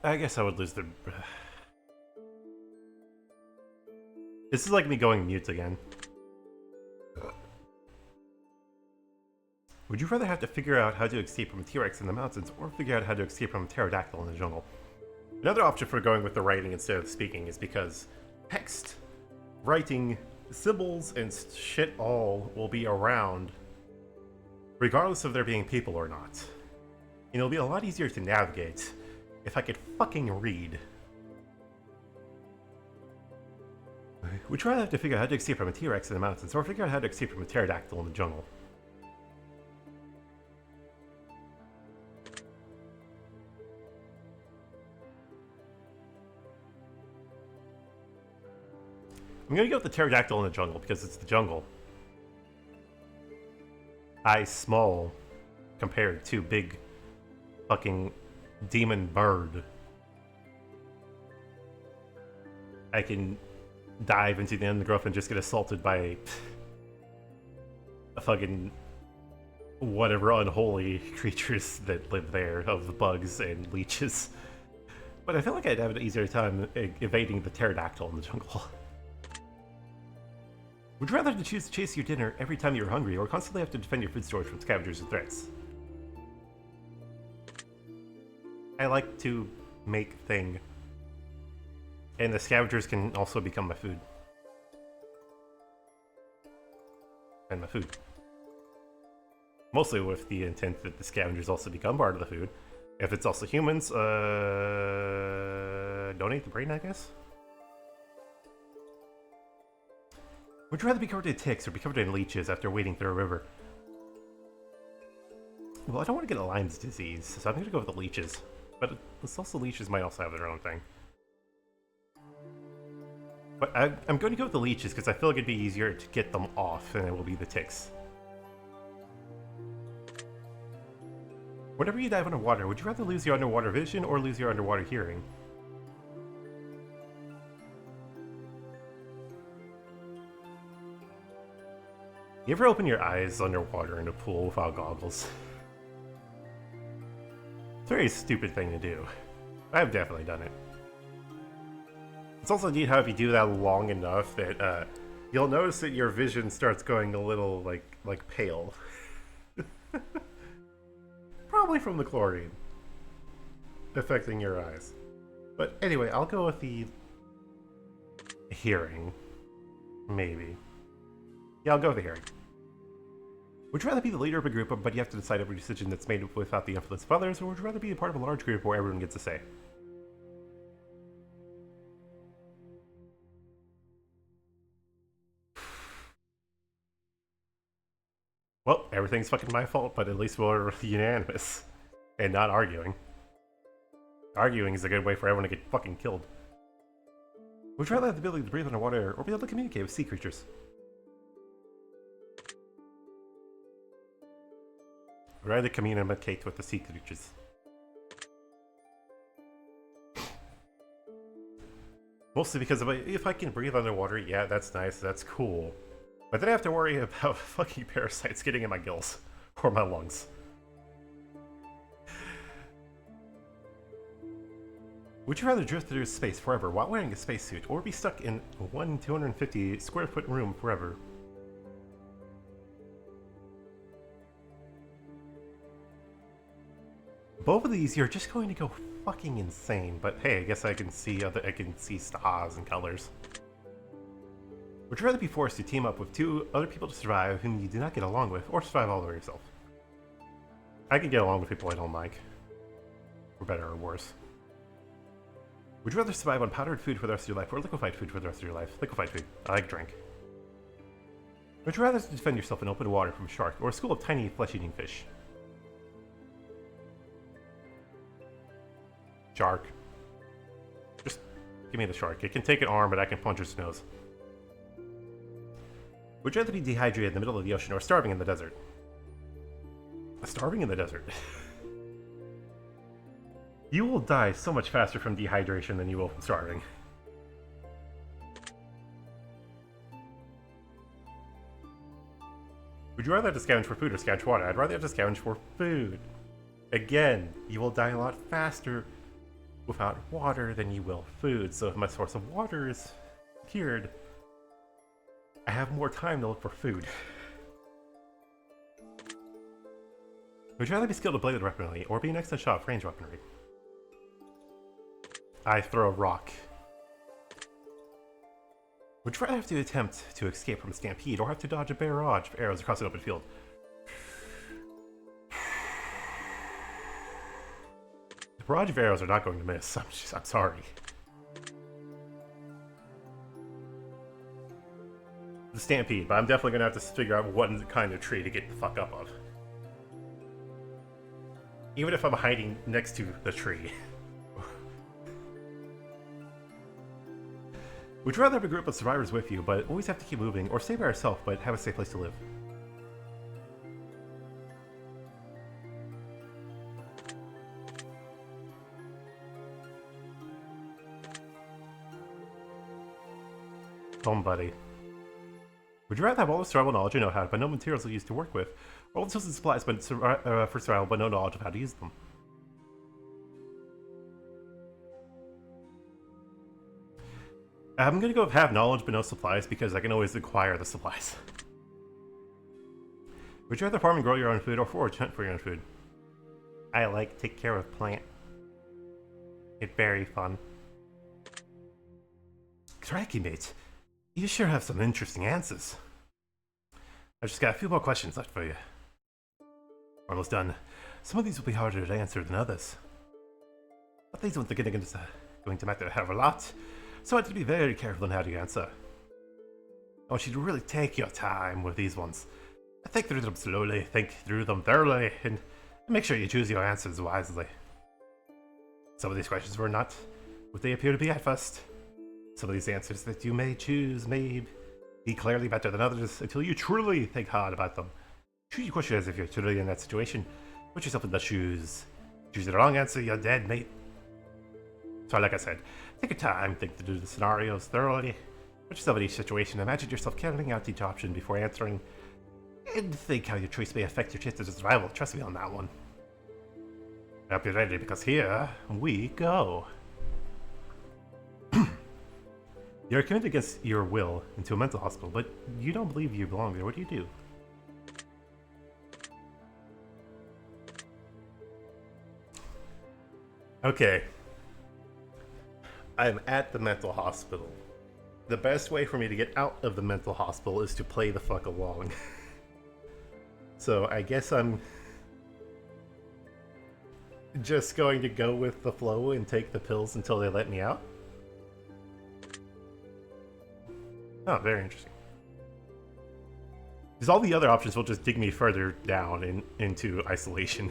I guess I would lose the... This is like me going mute again. Would you rather have to figure out how to escape from a T-Rex in the mountains, or figure out how to escape from a pterodactyl in the jungle? Another option for going with the writing instead of speaking is because text, writing, symbols, and shit all will be around regardless of there being people or not. And it'll be a lot easier to navigate if I could fucking read. Would you rather have to figure out how to escape from a T-Rex in the mountains, or figure out how to escape from a pterodactyl in the jungle? I'm gonna go with the pterodactyl in the jungle because it's the jungle. I small compared to big fucking demon bird. I can dive into the undergrowth and just get assaulted by a fucking whatever unholy creatures that live there, of the bugs and leeches. But I feel like I'd have an easier time evading the pterodactyl in the jungle. Would you rather have to choose to chase your dinner every time you're hungry, or constantly have to defend your food storage from scavengers and threats? I like to make thing. And the scavengers can also become my food. And my food. Mostly with the intent that the scavengers also become part of the food. If it's also humans, donate the brain, I guess? Would you rather be covered in ticks or be covered in leeches after wading through a river? Well, I don't want to get a Lyme's disease, so I'm going to go with the leeches. But it's also leeches might also have their own thing. But I'm going to go with the leeches because I feel like it'd be easier to get them off than it will be the ticks. Whenever you dive underwater, would you rather lose your underwater vision or lose your underwater hearing? You ever open your eyes underwater in a pool without goggles? It's a very stupid thing to do. I've definitely done it. It's also neat how if you do that long enough that you'll notice that your vision starts going a little like pale. Probably from the chlorine affecting your eyes. But anyway, I'll go with the hearing. Maybe. Yeah, I'll go with the hearing. Would you rather be the leader of a group, but you have to decide every decision that's made without the influence of others, or would you rather be a part of a large group where everyone gets a say? Well, everything's fucking my fault, but at least we're unanimous. And not arguing. Arguing is a good way for everyone to get fucking killed. Would you rather have the ability to breathe underwater, or be able to communicate with sea creatures? I'd rather communicate with the sea creatures. Mostly because if I can breathe underwater, yeah, that's nice, that's cool. But then I have to worry about fucking parasites getting in my gills. Or my lungs. Would you rather drift through space forever while wearing a spacesuit, or be stuck in one 250 square foot room forever? Both of these, you're just going to go fucking insane. But hey, I guess I can see stars and colors. Would you rather be forced to team up with 2 other people to survive whom you do not get along with, or survive all by yourself? I can get along with people I don't like. For better or worse. Would you rather survive on powdered food for the rest of your life, or liquefied food for the rest of your life? Liquefied food. I like drink. Would you rather defend yourself in open water from a shark, or a school of tiny flesh-eating fish? Shark. Just give me the shark. It can take an arm, but I can punch its nose. Would you rather be dehydrated in the middle of the ocean or starving in the desert? Starving in the desert. You will die so much faster from dehydration than you will from starving. Would you rather have to scavenge for food or scavenge for water? I'd rather have to scavenge for food. Again, you will die a lot faster without water than you will food, so if my source of water is secured, I have more time to look for food. Would you rather be skilled at bladed weaponry, or be an excellent shot of range weaponry? I throw a rock. Would you rather have to attempt to escape from a stampede, or have to dodge a barrage of arrows across an open field? The barrage of arrows are not going to miss. I'm sorry. The stampede, but I'm definitely gonna have to figure out what kind of tree to get the fuck up of. Even if I'm hiding next to the tree. Would you rather have a group of survivors with you, but always have to keep moving, or stay by yourself, but have a safe place to live? Home, buddy. Would you rather have all the survival knowledge you know how, but no materials to use to work with, or all the tools and supplies for survival, but no knowledge of how to use them? I'm gonna go with have knowledge but no supplies, because I can always acquire the supplies. Would you rather farm and grow your own food, or forage hunt for your own food? I like take care of plant. It's very fun. Crikey, mate. You sure have some interesting answers. I've just got a few more questions left for you. Almost done. Some of these will be harder to answer than others. But these ones are going to matter a hell of a lot, so I have to be very careful on how to answer. I want you to really take your time with these ones. Think through them slowly, think through them thoroughly, and make sure you choose your answers wisely. Some of these questions were not what they appear to be at first. Some of these answers that you may choose may be clearly better than others until you truly think hard about them. Treat your question as if you're truly in that situation. Put yourself in the shoes. Choose the wrong answer, you're dead, mate. So like I said, take your time, think through the scenarios thoroughly. Put yourself in each situation, imagine yourself carrying out each option before answering, and think how your choice may affect your chances of survival. Trust me on that one. I hope you're ready, because here we go. You're committed against your will into a mental hospital, but you don't believe you belong there. What do you do? Okay. I'm at the mental hospital. The best way for me to get out of the mental hospital is to play the fuck along. So I guess I'm just going to go with the flow and take the pills until they let me out. Oh, very interesting. Because all the other options will just dig me further down into isolation.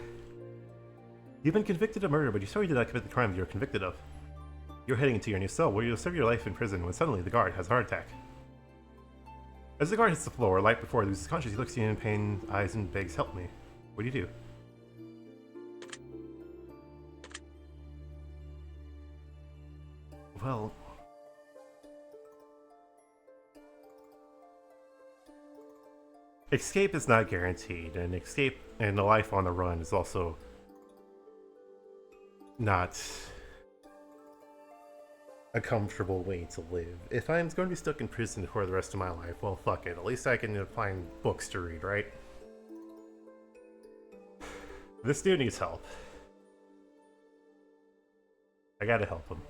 You've been convicted of murder, but you sorry did not commit the crime you were convicted of. You're heading into your new cell, where you'll serve your life in prison when suddenly the guard has a heart attack. As the guard hits the floor, right before he loses consciousness, he looks at you in pain, eyes, and begs, "Help me." What do you do? Well... escape is not guaranteed, and escape and a life on the run is also not a comfortable way to live. If I'm going to be stuck in prison for the rest of my life, well, fuck it. At least I can find books to read, right? This dude needs help. I gotta help him.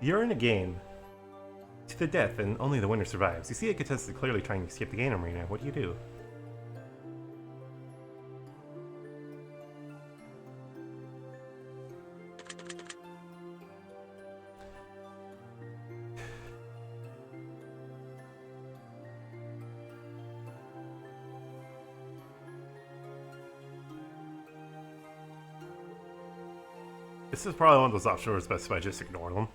You're in a game to the death, and only the winner survives. You see a contestant clearly trying to escape the game arena. What do you do? This is probably one of those options where it's best if I just ignore them.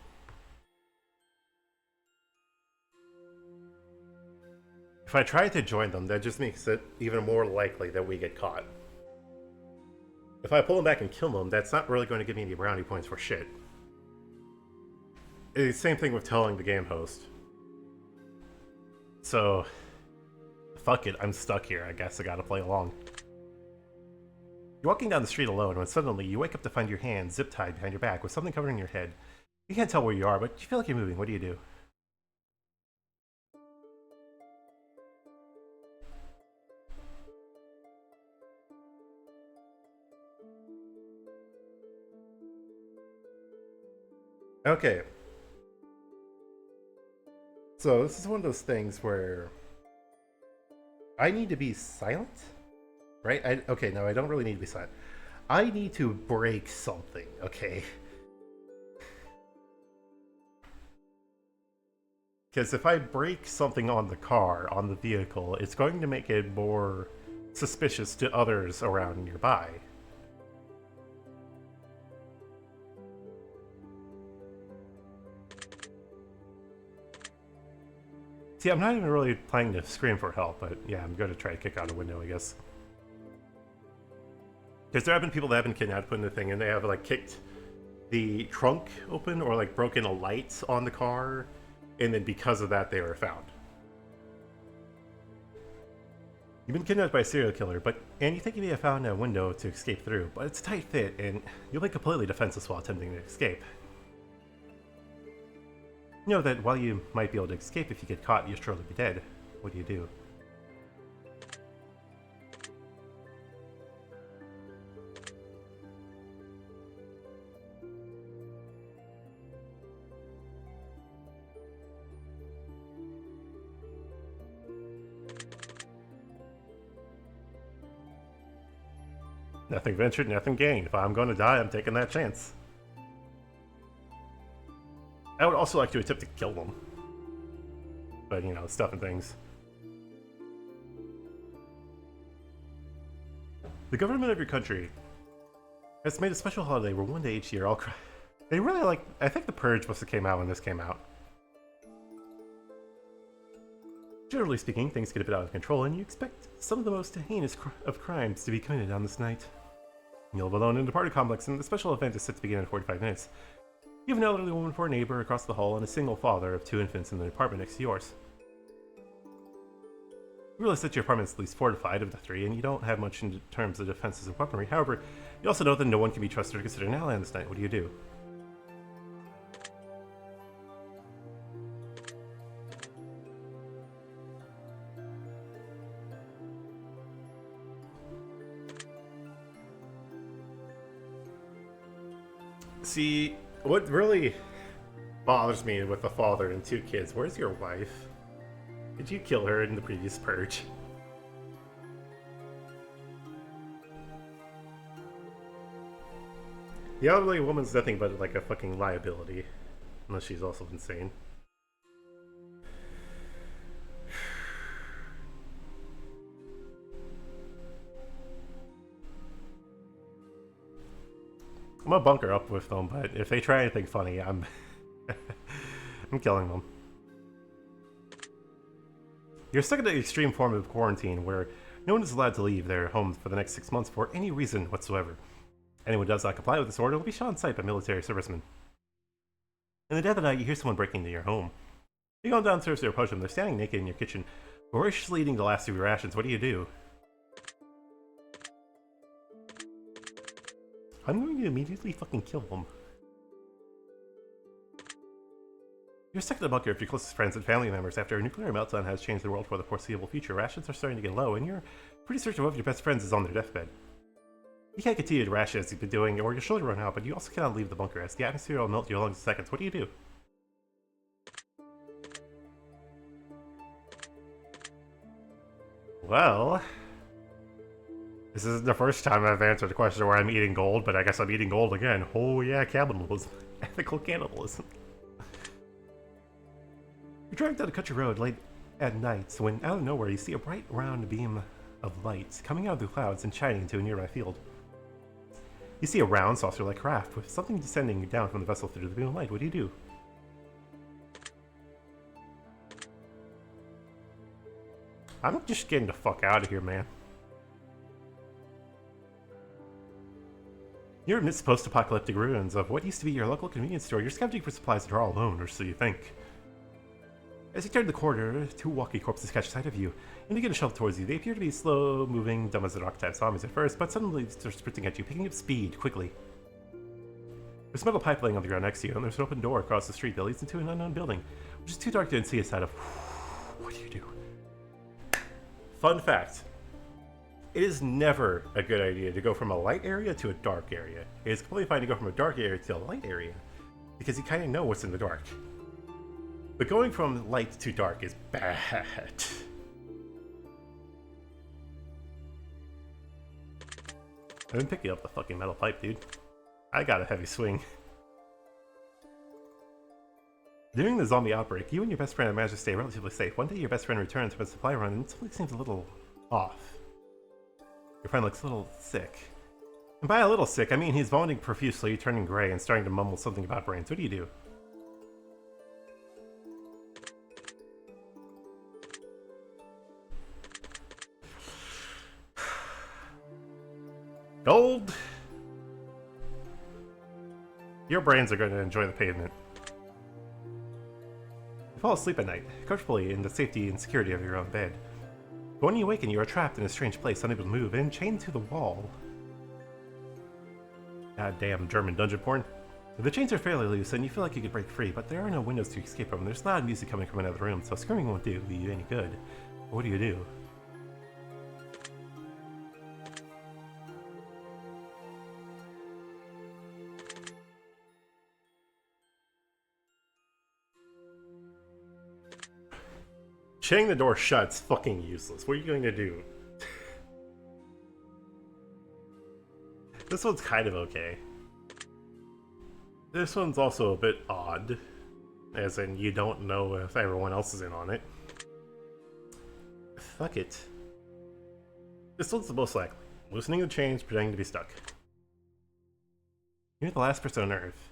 If I try to join them, that just makes it even more likely that we get caught. If I pull them back and kill them, that's not really going to give me any brownie points for shit. It's the same thing with telling the game host. So, fuck it, I'm stuck here. I guess I gotta play along. You're walking down the street alone when suddenly you wake up to find your hand zip-tied behind your back with something covering your head. You can't tell where you are, but you feel like you're moving. What do you do? Okay. So this is one of those things where I need to be silent, right? Okay, no, I don't really need to be silent. I need to break something, okay? Because if I break something on the car, on the vehicle, it's going to make it more suspicious to others around nearby. See, I'm not even really planning to scream for help, but yeah, I'm going to try to kick out a window, I guess. Because there have been people that have been kidnapped, put in the thing, and they have, like, kicked the trunk open or, like, broken a light on the car, and then because of that, they were found. You've been kidnapped by a serial killer, and you think you may have found a window to escape through, but it's a tight fit, and you'll be completely defenseless while attempting to escape. You know that while you might be able to escape, if you get caught, you'll surely be dead. What do you do? Nothing ventured, nothing gained. If I'm going to die, I'm taking that chance. I would also like to attempt to kill them. But, you know, stuff and things. The government of your country has made a special holiday where one day each year all they really like... I think The Purge must have came out when this came out. Generally speaking, things get a bit out of control, and you expect some of the most heinous of crimes to be committed on this night. You live alone in an apartment complex, and the special event is set to begin in 45 minutes. You have an elderly woman for a neighbor across the hall and a single father of 2 infants in the apartment next to yours. You realize that your apartment is at least fortified of the 3, and you don't have much in terms of defenses and weaponry. However, you also know that no one can be trusted or considered an ally on this night. What do you do? See, what really bothers me with the father and 2 kids, where's your wife? Did you kill her in the previous purge? The elderly woman's nothing but like a fucking liability. Unless she's also insane. I'm gonna bunker up with them, but if they try anything funny, I'm I'm killing them. You're stuck in an extreme form of quarantine where no one is allowed to leave their homes for the next 6 months for any reason whatsoever. Anyone who does not comply with this order will be shot on sight by military servicemen. In the dead of the night, you hear someone breaking into your home. You go downstairs to approach them. They're standing naked in your kitchen, voraciously eating the last of your rations. What do you do? I'm going to immediately fucking kill them. You're stuck in a bunker with your closest friends and family members after a nuclear meltdown has changed the world for the foreseeable future. Rations are starting to get low, and you're pretty certain one of your best friends is on their deathbed. You can't continue to ration as you've been doing, or you'll surely run out, but you also cannot leave the bunker as the atmosphere will melt your lungs in seconds. What do you do? Well, this isn't the first time I've answered a question where I'm eating gold, but I guess I'm eating gold again. Oh yeah, cannibalism. Ethical cannibalism. You're driving down a country road late at night, when out of nowhere you see a bright round beam of light coming out of the clouds and shining into a nearby field. You see a round, saucer-like craft with something descending down from the vessel through the beam of light. What do you do? I'm just getting the fuck out of here, man. You're amidst post-apocalyptic ruins of what used to be your local convenience store. You're scavenging for supplies that are all alone, or so you think. As you turn the corner, two walking corpses catch sight of you and begin to shove towards you. They appear to be slow-moving, dumb as the rock-type zombies at first, but suddenly they're sprinting at you, picking up speed quickly. There's a metal pipe laying on the ground next to you, and there's an open door across the street that leads into an unknown building, which is too dark to see inside of. What do you do? Fun fact. It is never a good idea to go from a light area to a dark area. It is completely fine to go from a dark area to a light area, because you kind of know what's in the dark. But going from light to dark is bad. I've been picking up the fucking metal pipe, dude. I got a heavy swing. During the zombie outbreak, you and your best friend managed to stay relatively safe. One day your best friend returns from a supply run and something seems a little off. Your friend looks a little sick. And by a little sick, I mean he's vomiting profusely, turning gray, and starting to mumble something about brains. What do you do? Gold! Your brains are going to enjoy the pavement. You fall asleep at night, comfortably in the safety and security of your own bed. But when you awaken, you are trapped in a strange place, unable to move, and chained to the wall. Goddamn German dungeon porn. The chains are fairly loose, and you feel like you could break free, but there are no windows to escape from. There's loud music coming from another room, so screaming won't do you any good. What do you do? Chainning the door shut's fucking useless. What are you going to do? This one's kind of okay. This one's also a bit odd. As in, you don't know if everyone else is in on it. Fuck it. This one's the most likely. Loosening the chains, pretending to be stuck. You're the last person on Earth.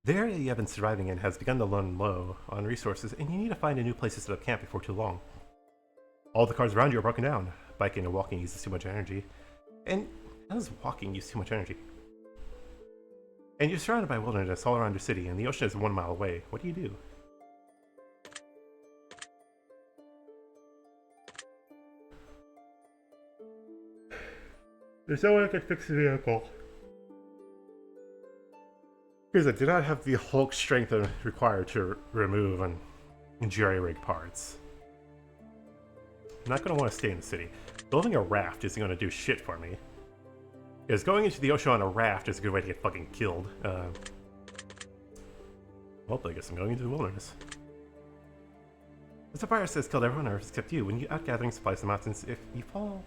The area you have been surviving in has begun to run low on resources, and you need to find a new place to set up camp before too long. All the cars around you are broken down. Biking and walking uses too much energy. And how does walking use too much energy? And you're surrounded by wilderness all around your city, and the ocean is 1 mile away. What do you do? There's no way I can fix the vehicle. Because I do not have the Hulk strength required to remove and jerry-rig parts. I'm not going to want to stay in the city. Building a raft isn't going to do shit for me. Because going into the ocean on a raft is a good way to get fucking killed. Well, I guess I'm going into the wilderness. This virus has killed everyone on Earth except you. When you out gathering supplies in the mountains, if you fall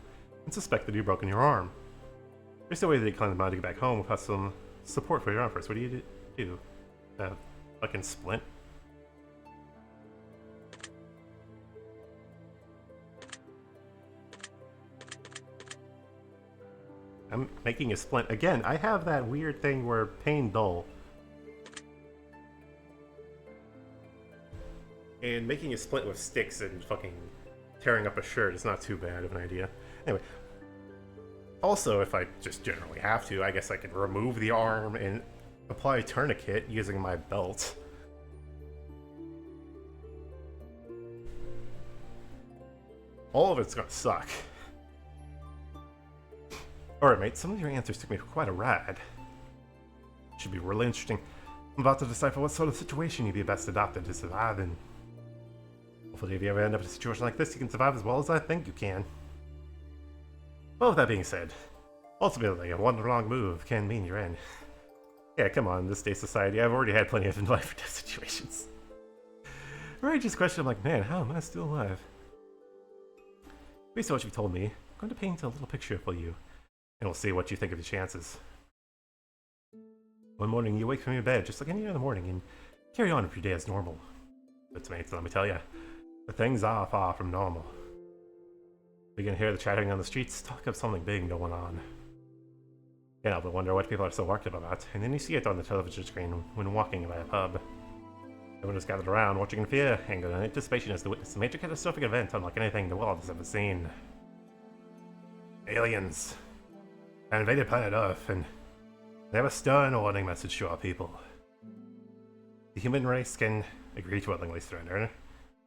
and suspect that you've broken your arm, there's no way that you climb the mountain to get back home without some support for your arm first. What do you do? Fucking splint? I'm making a splint. Again, I have that weird thing where pain dull. And making a splint with sticks and fucking tearing up a shirt is not too bad of an idea. Anyway. Also, if I just generally have to, I guess I could remove the arm and apply a tourniquet using my belt. All of it's gonna suck. Alright, mate, some of your answers took me for quite a ride. Should be really interesting. I'm about to decipher what sort of situation you'd be best adapted to survive in. Hopefully, if you ever end up in a situation like this, you can survive as well as I think you can. Well, with that being said, Ultimately, one wrong move can mean your end. Yeah, come on, this day society, I've already had plenty of life or death situations. Right, just question, I'm like, man, how am I still alive? Based on what you've told me, I'm going to paint a little picture for you, and we'll see what you think of your chances. One morning, you wake from your bed just like any other morning and carry on with your day as normal. But mates, let me tell you, the things are far from normal. You can hear the chattering on the streets, talk of something big going on. Can't help but wonder what people are so worked up about, and then you see it on the television screen when walking by a pub. Everyone is gathered around, watching in fear and anticipation as to witness a major catastrophic event unlike anything the world has ever seen. Aliens have invaded planet Earth, and they have a stern warning message to our people. The human race can agree to willingly surrender,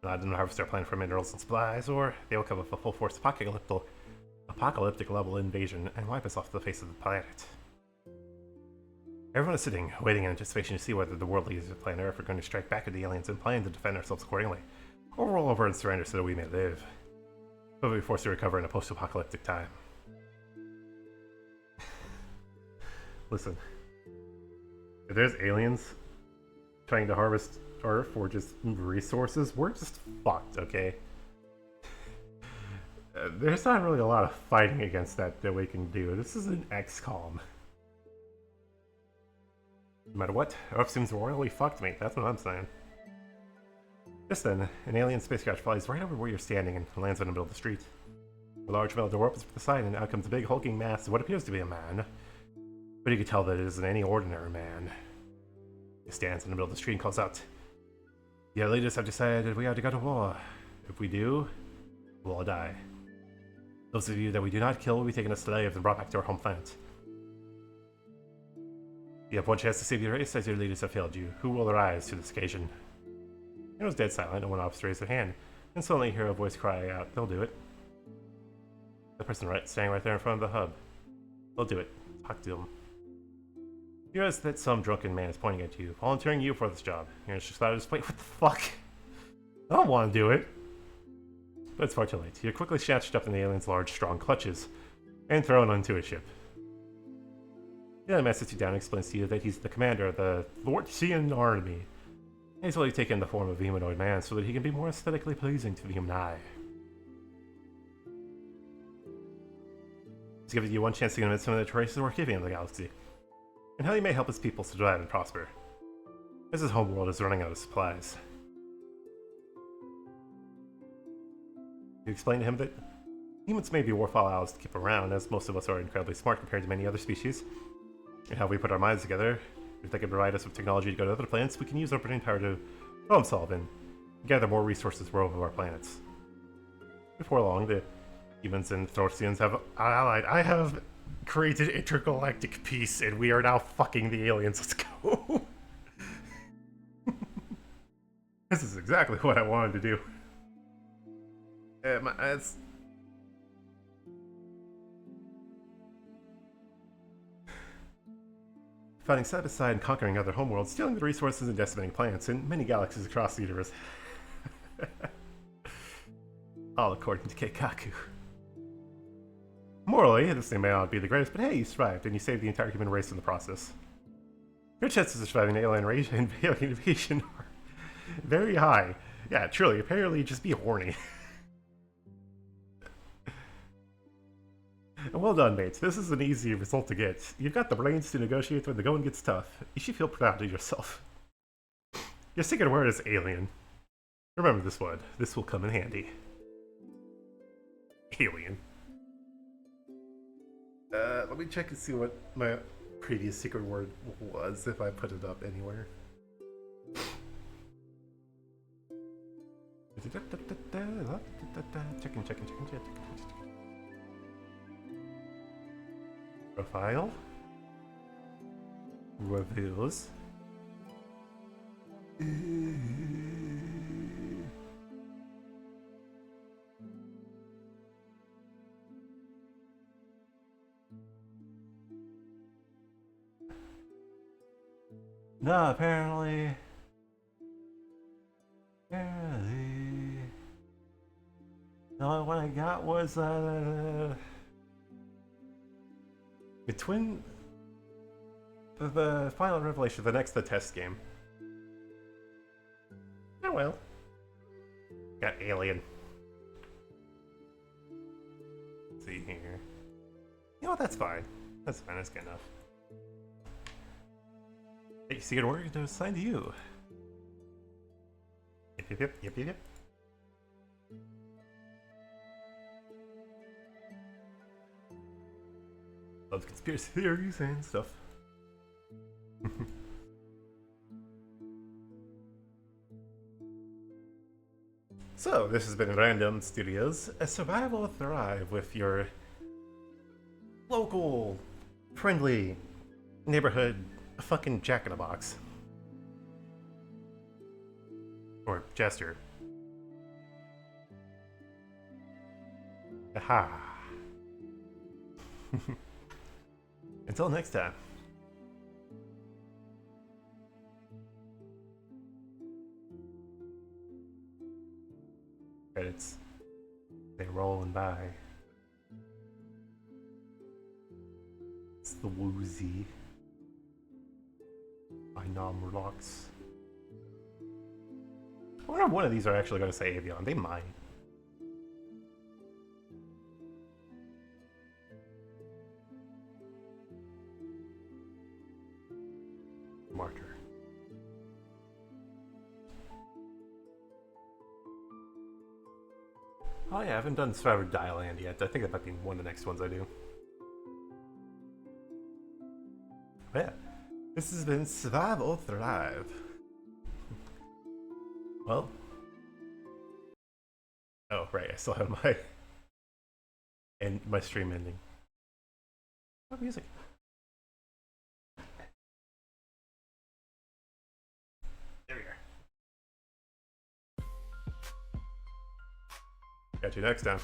not to harvest their planet for minerals and supplies, or they will come with a full-force apocalyptic level invasion and wipe us off the face of the planet. Everyone is sitting, waiting in anticipation to see whether the world leaders of planet Earth are going to strike back at the aliens and plan to defend ourselves accordingly, or roll over and surrender so that we may live, but we'll be forced to recover in a post-apocalyptic time. Listen, if there's aliens trying to harvest Earth for just resources, we're just fucked, okay? There's not really a lot of fighting against that we can do. This is an XCOM. No matter what, Earth seems royally fucked, mate. That's what I'm saying. Just then, an alien spacecraft flies right over where you're standing and lands in the middle of the street. A large metal door opens to the side, and out comes a big hulking mass of what appears to be a man. But you can tell that it isn't any ordinary man. He stands in the middle of the street and calls out, "The leaders have decided we are to go to war. If we do, we'll all die. Those of you that we do not kill will be taken as slaves and brought back to our home planet. You have one chance to save your race as your leaders have failed you. Who will rise to this occasion?" It was dead silent, and one officer raised their hand, and suddenly you hear a voice cry out, "They'll do it." The person standing right there in front of the hub. "They'll do it. Talk to them." You realize that some drunken man is pointing at you, volunteering you for this job. You're just about to wait, what the fuck? I don't want to do it. But it's far too late. You're quickly snatched up in the alien's large, strong clutches, and thrown onto a ship. The other man sits you down and explains to you that he's the commander of the Lortian army. And he's only taken the form of a humanoid man so that he can be more aesthetically pleasing to the human eye. He's giving you one chance to convince him that the races are giving in the galaxy, and how he may help his people survive and prosper, as his homeworld is running out of supplies. You explain to him that humans may be worthwhile allies to keep around, as most of us are incredibly smart compared to many other species, and how we put our minds together. If they can provide us with technology to go to other planets, we can use our brain power to problem solve and gather more resources for all of our planets. Before long, the humans and Thorsians have allied. I have created intergalactic peace, and we are now fucking the aliens. Let's go. This is exactly what I wanted to do. Fighting side by side and conquering other homeworlds, stealing the resources and decimating planets in many galaxies across the universe. All according to Keikaku. Morally, this thing may not be the greatest, but hey, you survived, and you saved the entire human race in the process. Your chances of surviving an alien invasion are very high. Yeah, truly, apparently just be horny. Well done, mates. This is an easy result to get. You've got the brains to negotiate when the going gets tough. You should feel proud of yourself. Your second word is alien. Remember this one. This will come in handy. Alien. Let me check and see what my previous secret word was, if I put it up anywhere. Checking. Profile. Reviews. No, apparently. The only one I got was Between the final revelation, the next the test game. Oh well. Got alien. Let's see here. You know what? That's fine. That's fine. That's good enough. Hey, secret order to assign to you. Yep. Loves conspiracy theories and stuff. So, this has been Random Studios, a survival thrive with your local, friendly neighborhood fucking jack-in-a-box. Or jester. Aha. Until next time. Credits. They're rolling by. It's the woozy. By Nom Relax. I wonder if one of these are actually going to say Avion. They might. Marker. Oh yeah, I haven't done Survivor Dieland yet. I think that might be one of the next ones I do. But yeah, this has been Survival Thrive. Well. Oh, right, I still have my stream ending. What music? There we are. Catch you next time.